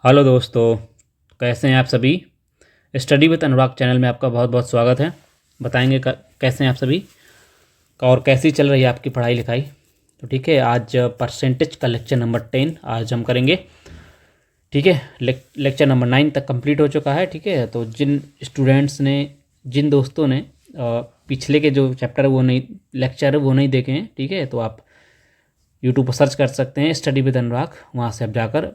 Hello दोस्तों, कैसे हैं आप सभी। स्टडी विद अनुराग चैनल में आपका बहुत बहुत स्वागत है। बताएंगे कैसे हैं आप सभी और कैसी चल रही है आपकी पढ़ाई लिखाई। तो ठीक है, आज परसेंटेज का लेक्चर नंबर 10 आज हम करेंगे। ठीक है, लेक्चर नंबर 9 तक कंप्लीट हो चुका है। ठीक है, तो जिन स्टूडेंट्स ने, जिन दोस्तों ने पिछले के जो चैप्टर है वो नहीं, लेक्चर है वो नहीं देखे हैं, ठीक है, तो आप यूट्यूब पर सर्च कर सकते हैं स्टडी विद अनुराग। वहाँ से आप जाकर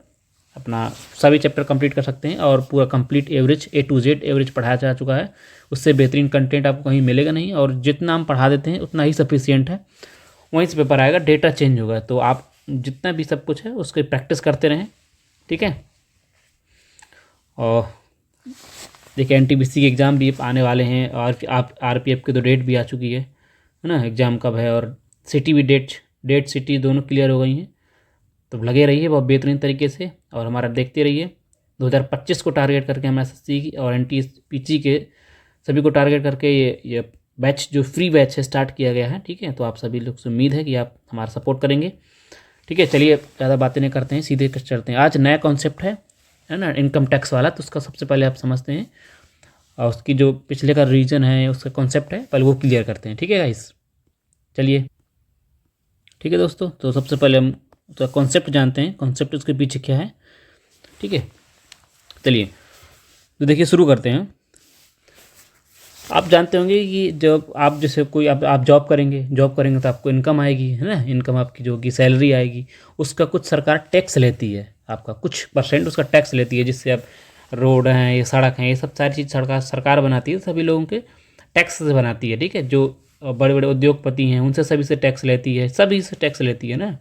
अपना सभी चैप्टर कंप्लीट कर सकते हैं और पूरा complete average A to Z average पढ़ाया जा चुका है। उससे बेहतरीन कंटेंट आपको कहीं मिलेगा नहीं, और जितना हम पढ़ा देते हैं उतना ही सफिशियंट है। वहीं से पेपर आएगा, डेटा चेंज होगा, तो आप जितना भी सब कुछ है उसकी प्रैक्टिस करते रहें। ठीक है, और देखिए NTPC के एग्ज़ाम भी आने वाले हैं, और आप RPF की तो डेट भी आ चुकी है ना, एग्ज़ाम कब है, और सिटी भी डेट सिटी दोनों क्लियर हो गई हैं। तो लगे रहिए बहुत बेहतरीन तरीके से, और हमारा देखते रहिए। 2025 को टारगेट करके हम SSC की और NTPC के सभी को टारगेट करके ये बैच, जो फ्री बैच है, स्टार्ट किया गया है। ठीक है, तो आप सभी लोग से उम्मीद है कि आप हमारा सपोर्ट करेंगे। ठीक है, चलिए ज़्यादा बातें नहीं करते हैं, सीधे चलते हैं। आज नया कॉन्सेप्ट है ना, इनकम टैक्स वाला। तो उसका सबसे पहले आप समझते हैं, और उसकी जो पिछले का रीजन है, उसका कॉन्सेप्ट है, पहले वो क्लियर करते हैं। ठीक है गाइस, चलिए। ठीक है दोस्तों, तो सबसे पहले हम उसका कॉन्सेप्ट जानते हैं, कॉन्सेप्ट उसके पीछे क्या है। ठीक है, चलिए तो देखिए शुरू करते हैं। आप जानते होंगे कि जब आप जैसे कोई आप जॉब करेंगे तो आपको इनकम आएगी, है ना। इनकम आपकी जो कि सैलरी आएगी, उसका कुछ सरकार टैक्स लेती है, आपका कुछ परसेंट उसका टैक्स लेती है, जिससे आप रोड हैं, ये सड़क हैं, ये सब सारी चीज़ सरकार बनाती है, सभी लोगों के टैक्स से बनाती है। ठीक है, जो बड़े बड़े उद्योगपति हैं उनसे सभी से टैक्स लेती है, सभी से टैक्स लेती है ना।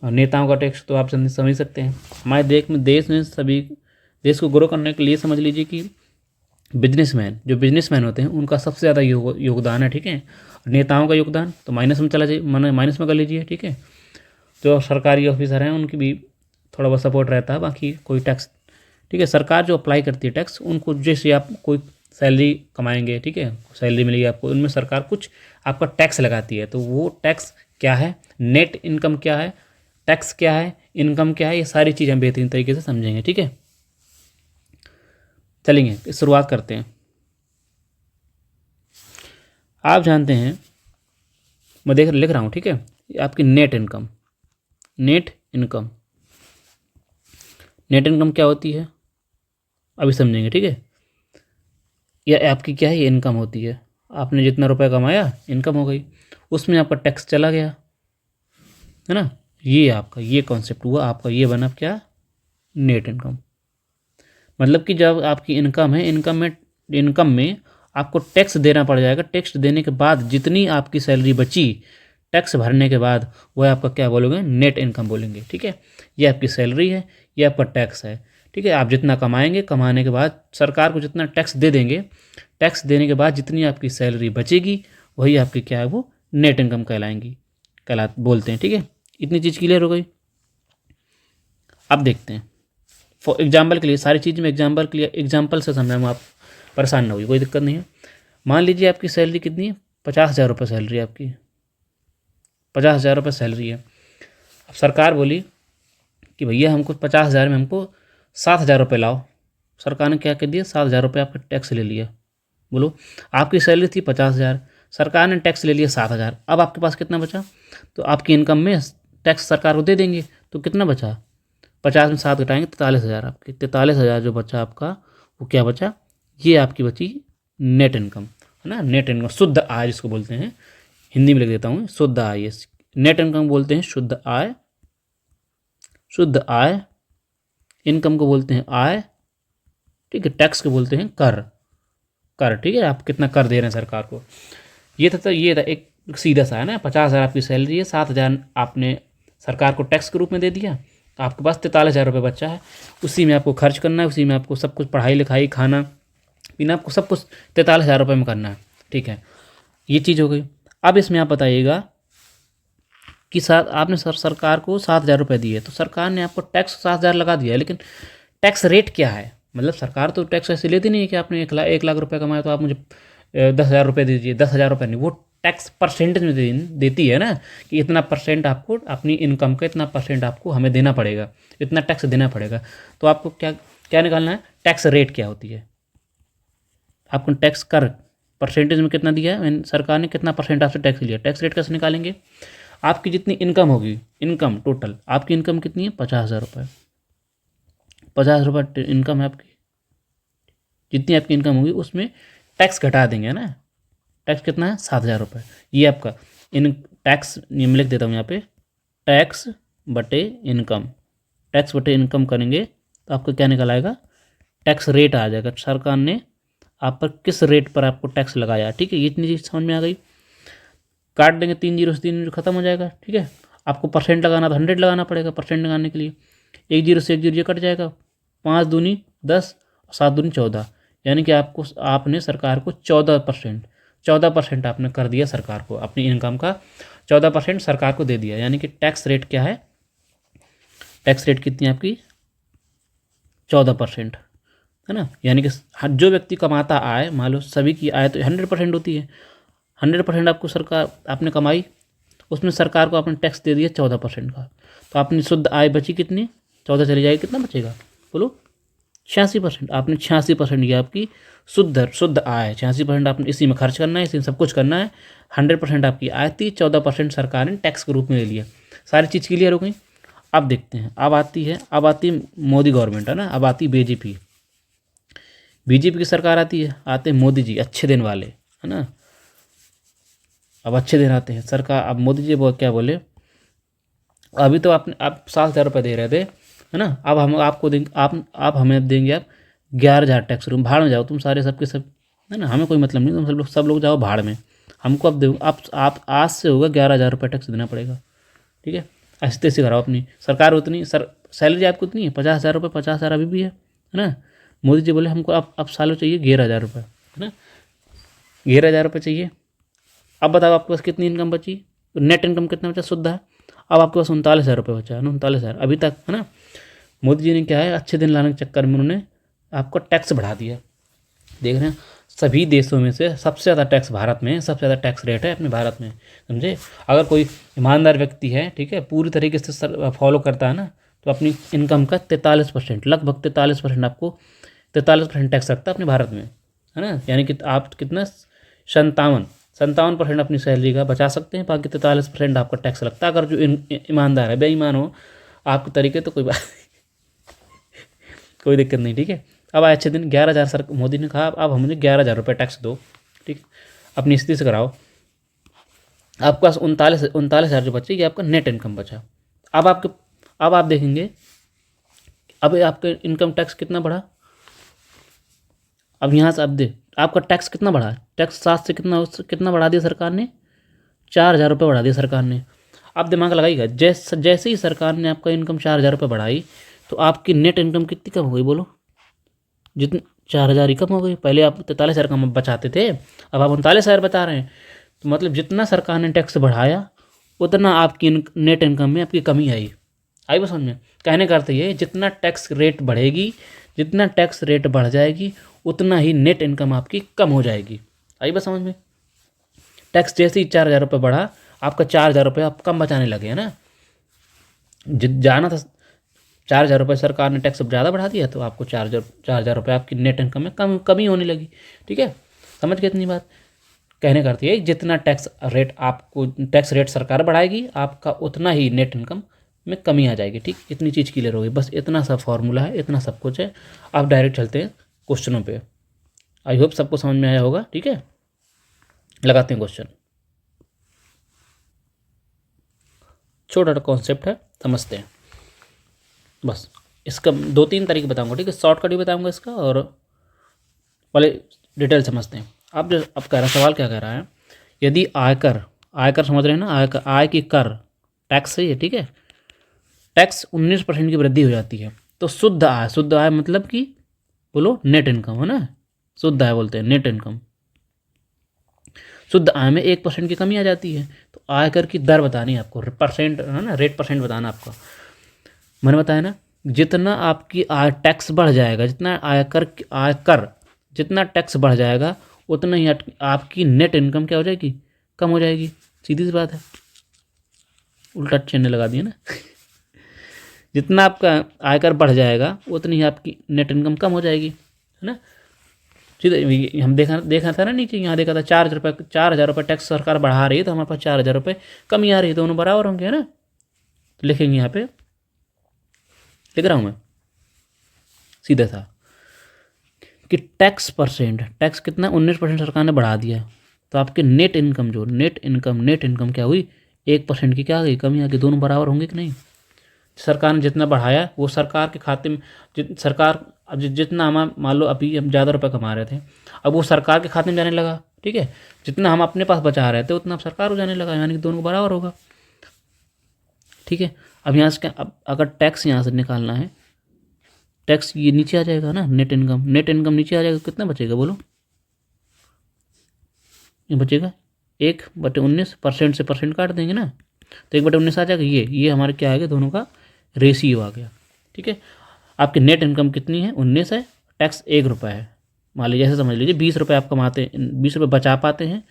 और नेताओं का टैक्स तो आप समझ सकते हैं। हमारे देश में सभी देश को ग्रो करने के लिए समझ लीजिए कि जो बिजनेसमैन होते हैं उनका सबसे ज़्यादा योगदान है। ठीक है, नेताओं का योगदान तो माइनस में चला जाए, माइनस में कर लीजिए। ठीक है, जो सरकारी ऑफिसर हैं उनकी भी थोड़ा बहुत सपोर्ट रहता है, बाकी कोई टैक्स। ठीक है, सरकार जो अप्लाई करती है टैक्स, उनको जैसे आप कोई सैलरी कमाएंगे, ठीक है, सैलरी मिलेगी आपको, उनमें सरकार कुछ आपका टैक्स लगाती है। तो वो टैक्स क्या है, नेट इनकम क्या है, टैक्स क्या है, इनकम क्या है, ये सारी चीज़ हम बेहतरीन तरीके से समझेंगे। ठीक है, चलेंगे शुरुआत करते हैं। आप जानते हैं, मैं लिख रहा हूँ। ठीक है, आपकी net income, net income net income क्या होती है अभी समझेंगे। ठीक है, यह आपकी क्या है, ये इनकम होती है। आपने जितना रुपया कमाया, इनकम हो गई, उसमें आपका टैक्स चला गया, है ना। ये आपका ये कॉन्सेप्ट हुआ, आपका ये बना क्या, नेट इनकम। मतलब कि जब आपकी इनकम है, इनकम में आपको टैक्स देना पड़ जाएगा। टैक्स देने के बाद जितनी आपकी सैलरी बची, टैक्स भरने के बाद, वह आपका क्या बोलोगे, नेट इनकम बोलेंगे। ठीक है, ये आपकी सैलरी है, ये आपका टैक्स है। ठीक है, आप जितना कमाएंगे, कमाने के बाद सरकार को जितना टैक्स दे देंगे, टैक्स देने के बाद जितनी आपकी सैलरी बचेगी, वही आपकी क्या है, वो नेट इनकम बोलते हैं। ठीक है, इतनी चीज़ क्लियर हो गई। अब देखते हैं, फॉर एग्जाम्पल के लिए, सारी चीज़ में एग्जाम्पल के लिए, एग्जाम्पल से समझना में आप परेशान ना होगी, कोई दिक्कत नहीं है। मान लीजिए आपकी सैलरी कितनी है, 50,000 रुपये सैलरी है आपकी, 50,000 रुपये सैलरी है। अब सरकार बोली कि भैया हमको 50,000 में हमको 7,000 रुपये लाओ। सरकार ने क्या कह दिया, 7,000 रुपये आपका टैक्स ले लिया। बोलो, आपकी सैलरी थी 50,000, सरकार ने टैक्स ले लिया 7,000, अब आपके पास कितना बचा। तो आपकी इनकम में टैक्स सरकार को दे देंगे, तो कितना बचा, 50 में 7 घटाएंगे 43,000, आपके 43,000 जो बचा आपका, वो क्या बचा, ये आपकी बची नेट इनकम, है ना। नेट इनकम, शुद्ध आय जिसको बोलते हैं, हिंदी में लिख देता हूँ, शुद्ध आय। नेट इनकम बोलते हैं शुद्ध आय, शुद्ध आय। इनकम को बोलते हैं आय। ठीक है, टैक्स को बोलते हैं कर। ठीक है, आप कितना कर दे रहे हैं सरकार को। ये था एक सीधा सा, है ना। 50,000 आपकी सैलरी है, 7,000 आपने सरकार को टैक्स के रूप में दे दिया, आपके पास 43,000 रुपये बचा है। उसी में आपको खर्च करना है, उसी में आपको सब कुछ, पढ़ाई लिखाई, खाना पीना, आपको सब कुछ 43,000 रुपये में करना है। ठीक है, ये चीज़ हो गई। अब इसमें आप बताइएगा कि आपने सरकार को 7,000 रुपये दिए, तो सरकार ने आपको टैक्स 7,000 लगा दिया, लेकिन टैक्स रेट क्या है, मतलब सरकार तो टैक्स ऐसे लेती नहीं है कि आपने 1 लाख रुपये कमाया तो आप मुझे 10,000 रुपये दीजिए, 10,000 रुपये नहीं, वो टैक्स परसेंटेज में देती है ना कि इतना परसेंट आपको अपनी इनकम का इतना परसेंट आपको हमें देना पड़ेगा, इतना टैक्स देना पड़ेगा। तो आपको क्या क्या निकालना है, टैक्स रेट क्या होती है, आपको टैक्स कर परसेंटेज में कितना दिया है सरकार ने, कितना परसेंट आपसे टैक्स लिया, टैक्स रेट कैसे निकालेंगे। आपकी जितनी इनकम होगी, इनकम टोटल आपकी इनकम कितनी है, 50,000 रुपये, 50 रुपये इनकम है आपकी, जितनी आपकी इनकम होगी उसमें टैक्स घटा देंगे ना। टैक्स कितना है, 7,000 रुपये। ये आपका इन टैक्स, ये मैं लिख देता हूँ यहाँ पे, टैक्स बटे इनकम, टैक्स बटे इनकम करेंगे तो आपको क्या निकल आएगा, टैक्स रेट आ जाएगा, सरकार ने आप पर किस रेट पर आपको टैक्स लगाया। ठीक है, ये इतनी चीज़ समझ में आ गई। काट देंगे 3 जीरो से 3 जीरो खत्म हो जाएगा। ठीक है, आपको परसेंट लगाना तो 100 लगाना पड़ेगा परसेंट लगाने के लिए। 1 जीरो से 1 जीरो ये कट जाएगा, 5 दूनी 10, 7 दूनी 14, यानी कि आपने सरकार को 14% आपने कर दिया सरकार को, अपनी इनकम का 14% सरकार को दे दिया। यानी कि टैक्स रेट क्या है, टैक्स रेट कितनी है आपकी, 14%, है ना। यानी कि जो व्यक्ति कमाता आय, मान लो सभी की आय तो 100% होती है, 100% आपको सरकार आपने कमाई, उसमें सरकार को आपने टैक्स दे दिया 14% का, तो आपने शुद्ध आय बची कितनी, 14 चली जाएगी, कितना बचेगा बोलो, 86%। आपने 86% ये आपकी शुद्ध आय, 86% आपने इसी में खर्च करना है, इसी में सब कुछ करना है। 100% आपकी आय थी, 14% सरकार ने टैक्स के रूप में ले लिया। सारी चीज़ क्लियर हो गई। अब देखते हैं, अब आती है मोदी गवर्नमेंट, है ना। अब आती बीजेपी की सरकार आती है, आते हैं मोदी जी, अच्छे दिन वाले, है ना। अब अच्छे दिन आते हैं सरकार। अब मोदी जी क्या बोले, अभी तो आप 7,000 रुपये दे रहे थे, है ना, अब हम आपको देंगे, आप हमें देंगे आप 11,000 टैक्स रूम, भाड़ में जाओ तुम सारे सबके सब, है ना, हमें कोई मतलब नहीं, तुम सब लोग जाओ भाड़ में, हमको अब दो आप आज से होगा 11,000 रुपये टैक्स देना पड़ेगा। ठीक है, ऐसे तैसे कराओ अपनी सरकार। उतनी सैलरी आपको उतनी है 50,000 रुपये, 50,000 अभी भी है ना। मोदी जी बोले हमको अब सालों चाहिए 11,000 रुपये, है ना, 11,000 रुपये चाहिए। अब बताओ आपके पास कितनी इनकम बची, नेट इनकम कितना बचा शुद्ध है, अब आपके पास 39,000 रुपये बचा है ना, 39,000 अभी तक, है ना। मोदी जी ने क्या है, अच्छे दिन लाने के चक्कर में उन्होंने आपको टैक्स बढ़ा दिया। देख रहे हैं, सभी देशों में से सबसे ज़्यादा टैक्स भारत में है, सबसे ज़्यादा टैक्स रेट है अपने भारत में, समझे। अगर कोई ईमानदार व्यक्ति है, ठीक है, पूरी तरीके से फॉलो करता है ना, तो अपनी इनकम का 43%, लगभग 43% आपको 43% टैक्स रखता है अपने भारत में, है ना। यानी कि आप कितना 57% अपनी सैलरी का बचा सकते हैं, बाकी 43% आपका टैक्स लगता है। अगर जो ईमानदार है, बेईमान हो आपके तरीके तो कोई बात कोई दिक्कत नहीं। ठीक है, अब आए अच्छे दिन, 11,000 सर मोदी ने कहा अब हमें 11,000 रुपये टैक्स दो। ठीक है, अपनी स्थिति से कराओ। आपके पास 39,000 जो बचे, ये आपका नेट इनकम बचा। अब आप देखेंगे, अब आपका इनकम टैक्स कितना बढ़ा, अब यहाँ से अब आपका टैक्स कितना बढ़ा, टैक्स 7 से कितना बढ़ा दिया सरकार ने, 4,000 रुपये बढ़ा दिया सरकार ने। आप दिमाग लगाइएगा, जैसे ही सरकार ने आपका इनकम 4,000 रुपये बढ़ाई, तो आपकी नेट इनकम कितनी कम हो गई बोलो, जितनी 4,000 ही कम हो गई। पहले आप 43,000 कम बचाते थे, अब आप 39,000 बता रहे हैं। तो मतलब जितना सरकार ने टैक्स बढ़ाया, उतना आपकी नेट इनकम में आपकी कमी आई बस समझ में। कहने का अर्थ ये, जितना टैक्स रेट बढ़ेगी, जितना टैक्स रेट बढ़ जाएगी, उतना ही नेट इनकम आपकी कम हो जाएगी। आई बस समझ में। टैक्स जैसे ही 4,000 रुपये बढ़ा, आपका 4,000 रुपये आप कम बचाने लगे, है ना। जाना था 4,000 रुपये, सरकार ने टैक्स ज़्यादा बढ़ा दिया, तो आपको 4,000 रुपये आपकी नेट इनकम में कमी होने लगी। ठीक है, समझ गए इतनी बात। कहने का अर्थ ये, जितना टैक्स रेट सरकार बढ़ाएगी, आपका उतना ही नेट इनकम में कमी आ जाएगी। ठीक, इतनी चीज़ क्लियर होगी, बस इतना सा फॉर्मूला है, इतना सब कुछ है। आप डायरेक्ट चलते हैं क्वेश्चनों पे। आई होप सबको समझ में आया होगा। ठीक है, लगाते हैं क्वेश्चन। छोटा कॉन्सेप्ट है, समझते हैं बस। इसका 2-3 तरीके बताऊंगा, ठीक है, शॉर्टकट भी बताऊंगा इसका, और पहले डिटेल समझते हैं। अब कह रहा सवाल क्या कह रहा है, यदि आयकर समझ रहे हैं ना, आय की कर टैक्स सही है, ठीक है, टैक्स 19% की वृद्धि हो जाती है, तो शुद्ध आय मतलब कि बोलो नेट इनकम, है ना, शुद्ध आय बोलते हैं नेट इनकम। शुद्ध आय में 1% की कमी आ जाती है, तो आयकर की दर बतानी है आपको, परसेंट, है ना, रेट परसेंट बताना आपका। मैंने बताया ना, जितना आपकी टैक्स बढ़ जाएगा, जितना आयकर जितना टैक्स बढ़ जाएगा, उतना ही आपकी नेट इनकम क्या हो जाएगी, कम हो जाएगी, सीधी सी बात है, उल्टा चिन्ह लगा दिया ना। जितना आपका आयकर बढ़ जाएगा उतनी ही आपकी नेट इनकम कम हो जाएगी, है ना। सीधे हम देखा था ना नीचे, यहाँ देखा था 4,000 रुपये टैक्स सरकार बढ़ा रही है, तो हमारे पास 4,000 रुपये कमी आ रही है, दोनों बराबर होंगे, है ना। तो लिखेंगे यहाँ पे, लिख रहा हूँ मैं सीधा था कि टैक्स परसेंट, टैक्स कितना 19% सरकार ने बढ़ा दिया, तो आपके नेट इनकम जो नेट इनकम क्या हुई, 1% की क्या आ गई, कमी आ गई, दोनों बराबर होंगे कि नहीं। सरकार ने जितना बढ़ाया वो सरकार के खाते में, सरकार अब जितना हम मान लो अभी हम ज़्यादा रुपये कमा रहे थे, अब वो सरकार के खाते में जाने लगा, ठीक है। जितना हम अपने पास बचा रहे थे उतना अब सरकार को जाने लगा, यानी कि दोनों को बराबर होगा, ठीक है। अब यहाँ से अब अगर टैक्स यहाँ से निकालना है, टैक्स ये नीचे आ जाएगा ना, नेट इनकम नीचे आ जाएगा, कितना बचेगा बोलो, ये बचेगा 1/19, से परसेंट काट देंगे ना, तो 1/19 आ जाएगा। ये हमारे क्या आ गया, दोनों का रेशियो आ गया, ठीक है। आपकी नेट इनकम कितनी है, 19 है, टैक्स 1 रुपये है, मान लीजिए ऐसे समझ लीजिए 20 रुपये आप कमाते हैं, 20 रुपये बचा पाते हैं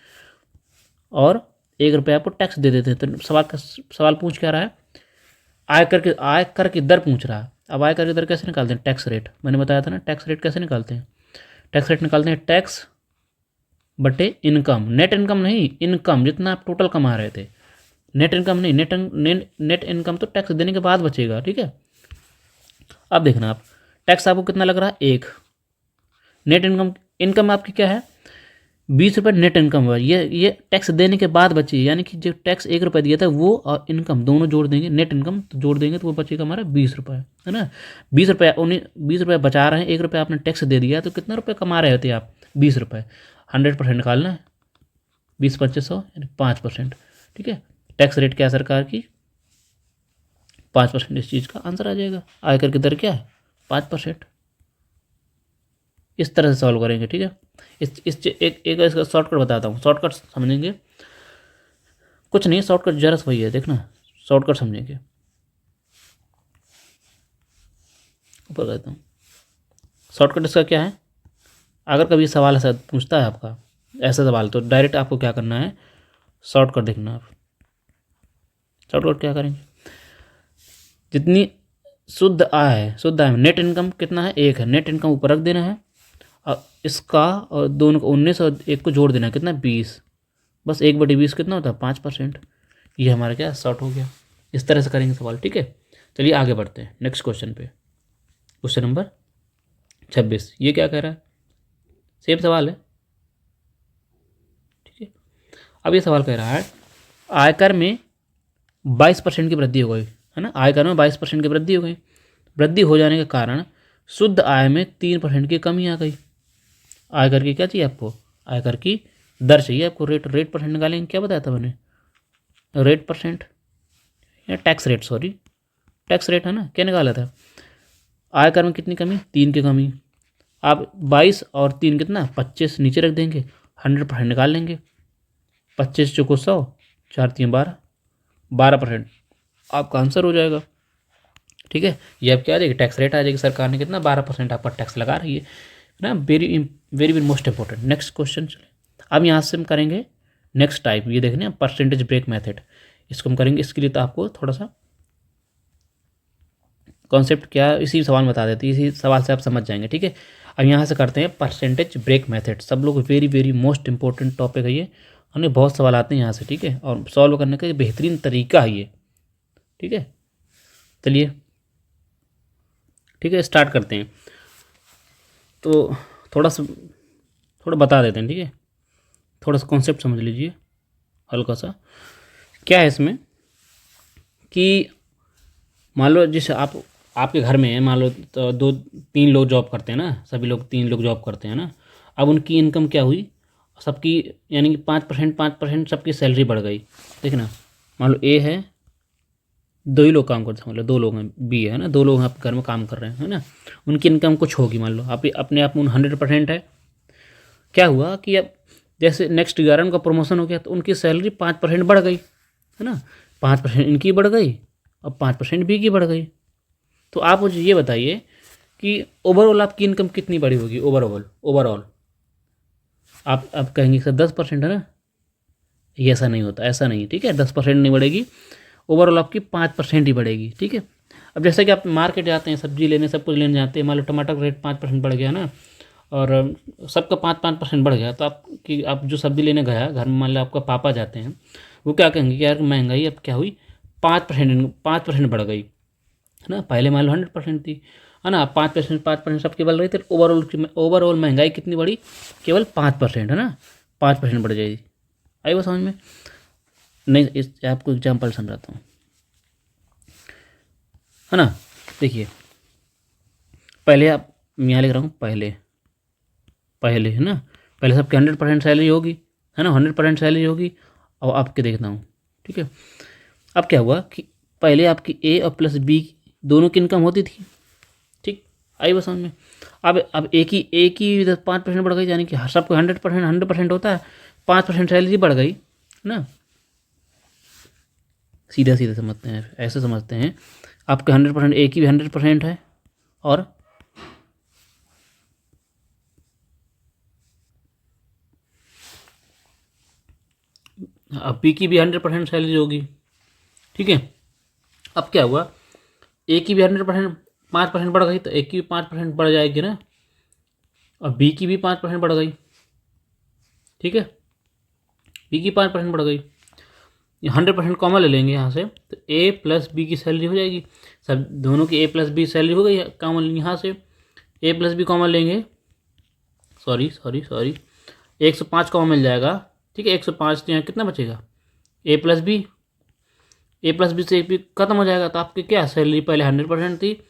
और 1 रुपये आपको टैक्स दे देते हैं। तो सवाल पूछ क्या रहा है, आयकर की दर पूछ रहा है। अब आयकर की दर कैसे निकालते हैं, टैक्स रेट, मैंने बताया था ना, टैक्स रेट कैसे निकालते हैं, टैक्स रेट निकालते हैं टैक्स बटे इनकम, नेट इनकम नहीं, इनकम जितना आप टोटल कमा रहे थे, नेट इनकम नहीं, नेट इनकम तो टैक्स देने के बाद बचेगा, ठीक है। अब देखना आप, टैक्स आपको कितना लग रहा है, 1, नेट इनकम आपकी क्या है, 20 रुपये नेट इनकम हुआ, ये टैक्स देने के बाद बची, यानी कि जो टैक्स 1 रुपये दिया था वो और इनकम दोनों जोड़ देंगे, नेट इनकम तो जोड़ देंगे तो वो बचेगा हमारा 20 रुपये, है ना। 20 रुपये बचा रहे हैं, 1 रुपये आपने टैक्स दे दिया, तो कितना रुपये कमा रहे थे आप, 20 रुपये, 100% निकालना है, 20/2500 यानी 5%, ठीक है। टैक्स रेट क्या है सरकार की, 5%, इस चीज़ का आंसर आ जाएगा। आयकर की दर क्या है, 5%। इस तरह से सॉल्व करेंगे, ठीक है। एक इसका शॉर्टकट बताता हूँ, शॉर्टकट समझेंगे, कुछ नहीं, शॉर्टकट जरा वही है, देखना शॉर्टकट समझेंगे। ऊपर कहता हूँ शॉर्टकट इसका क्या है, अगर कभी सवाल ऐसा पूछता है आपका, ऐसा सवाल, तो डायरेक्ट आपको क्या करना है, शॉर्टकट देखना। आप शॉर्टकट क्या करेंगे, जितनी शुद्ध आय में नेट इनकम कितना है, 1 है, नेट इनकम ऊपर रख देना है, और इसका और दोनों को 19 और 1 को जोड़ देना है, कितना 20, बस 1/20 कितना होता है, 5%। ये हमारा क्या शॉर्ट हो गया। इस तरह से करेंगे सवाल, ठीक है। चलिए आगे बढ़ते हैं नेक्स्ट क्वेश्चन पे, क्वेश्चन नंबर 26। ये क्या कह रहा है, सेम सवाल है, ठीक है। अब ये सवाल कह रहा है आयकर में 22% की वृद्धि हो गई, है ना, आयकर में 22% की वृद्धि हो गई, वृद्धि हो जाने के कारण शुद्ध आय में 3% की कमी आ गई। आयकर की क्या चाहिए आपको, आयकर की दर चाहिए आपको, रेट परसेंट निकालेंगे, क्या बताया था मैंने, रेट परसेंट या tax rate, sorry tax rate है ना, क्या निकाला था, आयकर में कितनी कमी, 3 की कमी। आप 22 और 3 कितना, 25 नीचे रख देंगे, 100% निकाल लेंगे, 25 चौको 100, 4 3 12, 12% आपका आंसर हो जाएगा, ठीक है। ये अब क्या आ जाएगी, टैक्स रेट आ जाएगी, सरकार ने कितना 12% आपका टैक्स लगा रही है ना। Very very most important. Next question चले, अब यहाँ से हम करेंगे नेक्स्ट टाइप, ये देखने परसेंटेज ब्रेक मेथड, इसको हम करेंगे। इसके लिए तो आपको थोड़ा सा कॉन्सेप्ट क्या इसी सवाल में बता देते हैं, इसी सवाल से आप समझ जाएंगे, ठीक है। अब यहाँ से करते हैं परसेंटेज ब्रेक मेथड, सब लोग very very most important topic है ये, हमें बहुत सवाल आते हैं यहाँ से, ठीक है, और सॉल्व करने का बेहतरीन तरीका है ये, ठीक है। चलिए ठीक है, स्टार्ट करते हैं। तो थोड़ा बता देते हैं, ठीक है, थोड़ा सा कॉन्सेप्ट समझ लीजिए हल्का सा। क्या है इसमें कि मान लो जिस आपके घर में है, मान लो तो 2-3 लोग जॉब करते हैं ना, सभी लोग 3 लोग जॉब करते हैं ना। अब उनकी इनकम क्या हुई सबकी, यानी कि 5% सबकी सैलरी बढ़ गई। देखना मान लो ए है, 2 ही लोग काम करते हैं, मान लो 2 लोग हैं, बी है ना, 2 लोग आप घर में काम कर रहे हैं, है ना। उनकी इनकम कुछ होगी, मान लो आप अपने आप में 100% है। क्या हुआ कि अब जैसे नेक्स्ट ईयर उनका प्रमोशन हो गया तो उनकी सैलरी 5% बढ़ गई, है ना, 5% इनकी बढ़ गई और 5% बी की बढ़ गई। तो आप मुझे ये बताइए कि ओवरऑल आपकी इनकम कितनी बड़ी होगी, ओवरऑल आप कहेंगे सर 10% है ना, ये ऐसा नहीं होता, ऐसा नहीं, ठीक है। 10% नहीं बढ़ेगी, ओवरऑल आपकी 5% ही बढ़ेगी, ठीक है। अब जैसे कि आप मार्केट जाते हैं सब्जी लेने, सब कुछ लेने जाते हैं, मान लो टमाटर का रेट 5% बढ़ गया ना, और सबका 5-5% बढ़ गया, तो आप जो सब्जी लेने गया घर में, मान लो आपका पापा जाते हैं, वो क्या कहेंगे कि यार महंगाई अब क्या हुई, 5% बढ़ गई, है ना। पहले मान लो 100% थी, है ना। 5% सबकी बढ़ रही थी, ओवरऑल महंगाई कितनी बढ़ी, केवल 5%, है ना। 5% बढ़ जाएगी। आई बात समझ में? नहीं, इस आपको एग्जाम्पल समझाता हूँ, है ना। देखिए, पहले आप, यहाँ लिख रहा हूँ, पहले है ना, पहले सबकी 100% सैलरी होगी, है ना, 100% सैलरी होगी। और आपके देखता हूँ, ठीक है। अब क्या हुआ कि पहले आपकी ए और प्लस बी दोनों की इनकम होती थी, ठीक। आई बस समझ में? अब एक ही 5% बढ़ गई, यानी कि सबको 100% होता है, 5% सैलरी बढ़ गई, है ना। सीधा सीधा समझते हैं, ऐसे समझते हैं। आपके 100%, ए की भी 100% है, और अब बी की भी 100% सैलरी होगी, ठीक है। अब क्या हुआ, ए की भी 100% 5% बढ़ गई, तो ए की भी 5% बढ़ जाएगी ना, और बी की भी 5% बढ़ गई, ठीक है। बी की 5% बढ़ गई, 100% कॉमन ले लेंगे यहाँ से, तो ए प्लस बी की सैलरी हो जाएगी। सब दोनों की ए प्लस बी सैलरी हो गई कॉमन, यहाँ से ए प्लस बी कॉमन लेंगे, सॉरी 105 कॉमन मिल जाएगा, ठीक है। 105 यहाँ कितना बचेगा, ए प्लस बी से ए बी खत्म हो जाएगा। तो आपकी क्या सैलरी पहले 100% थी,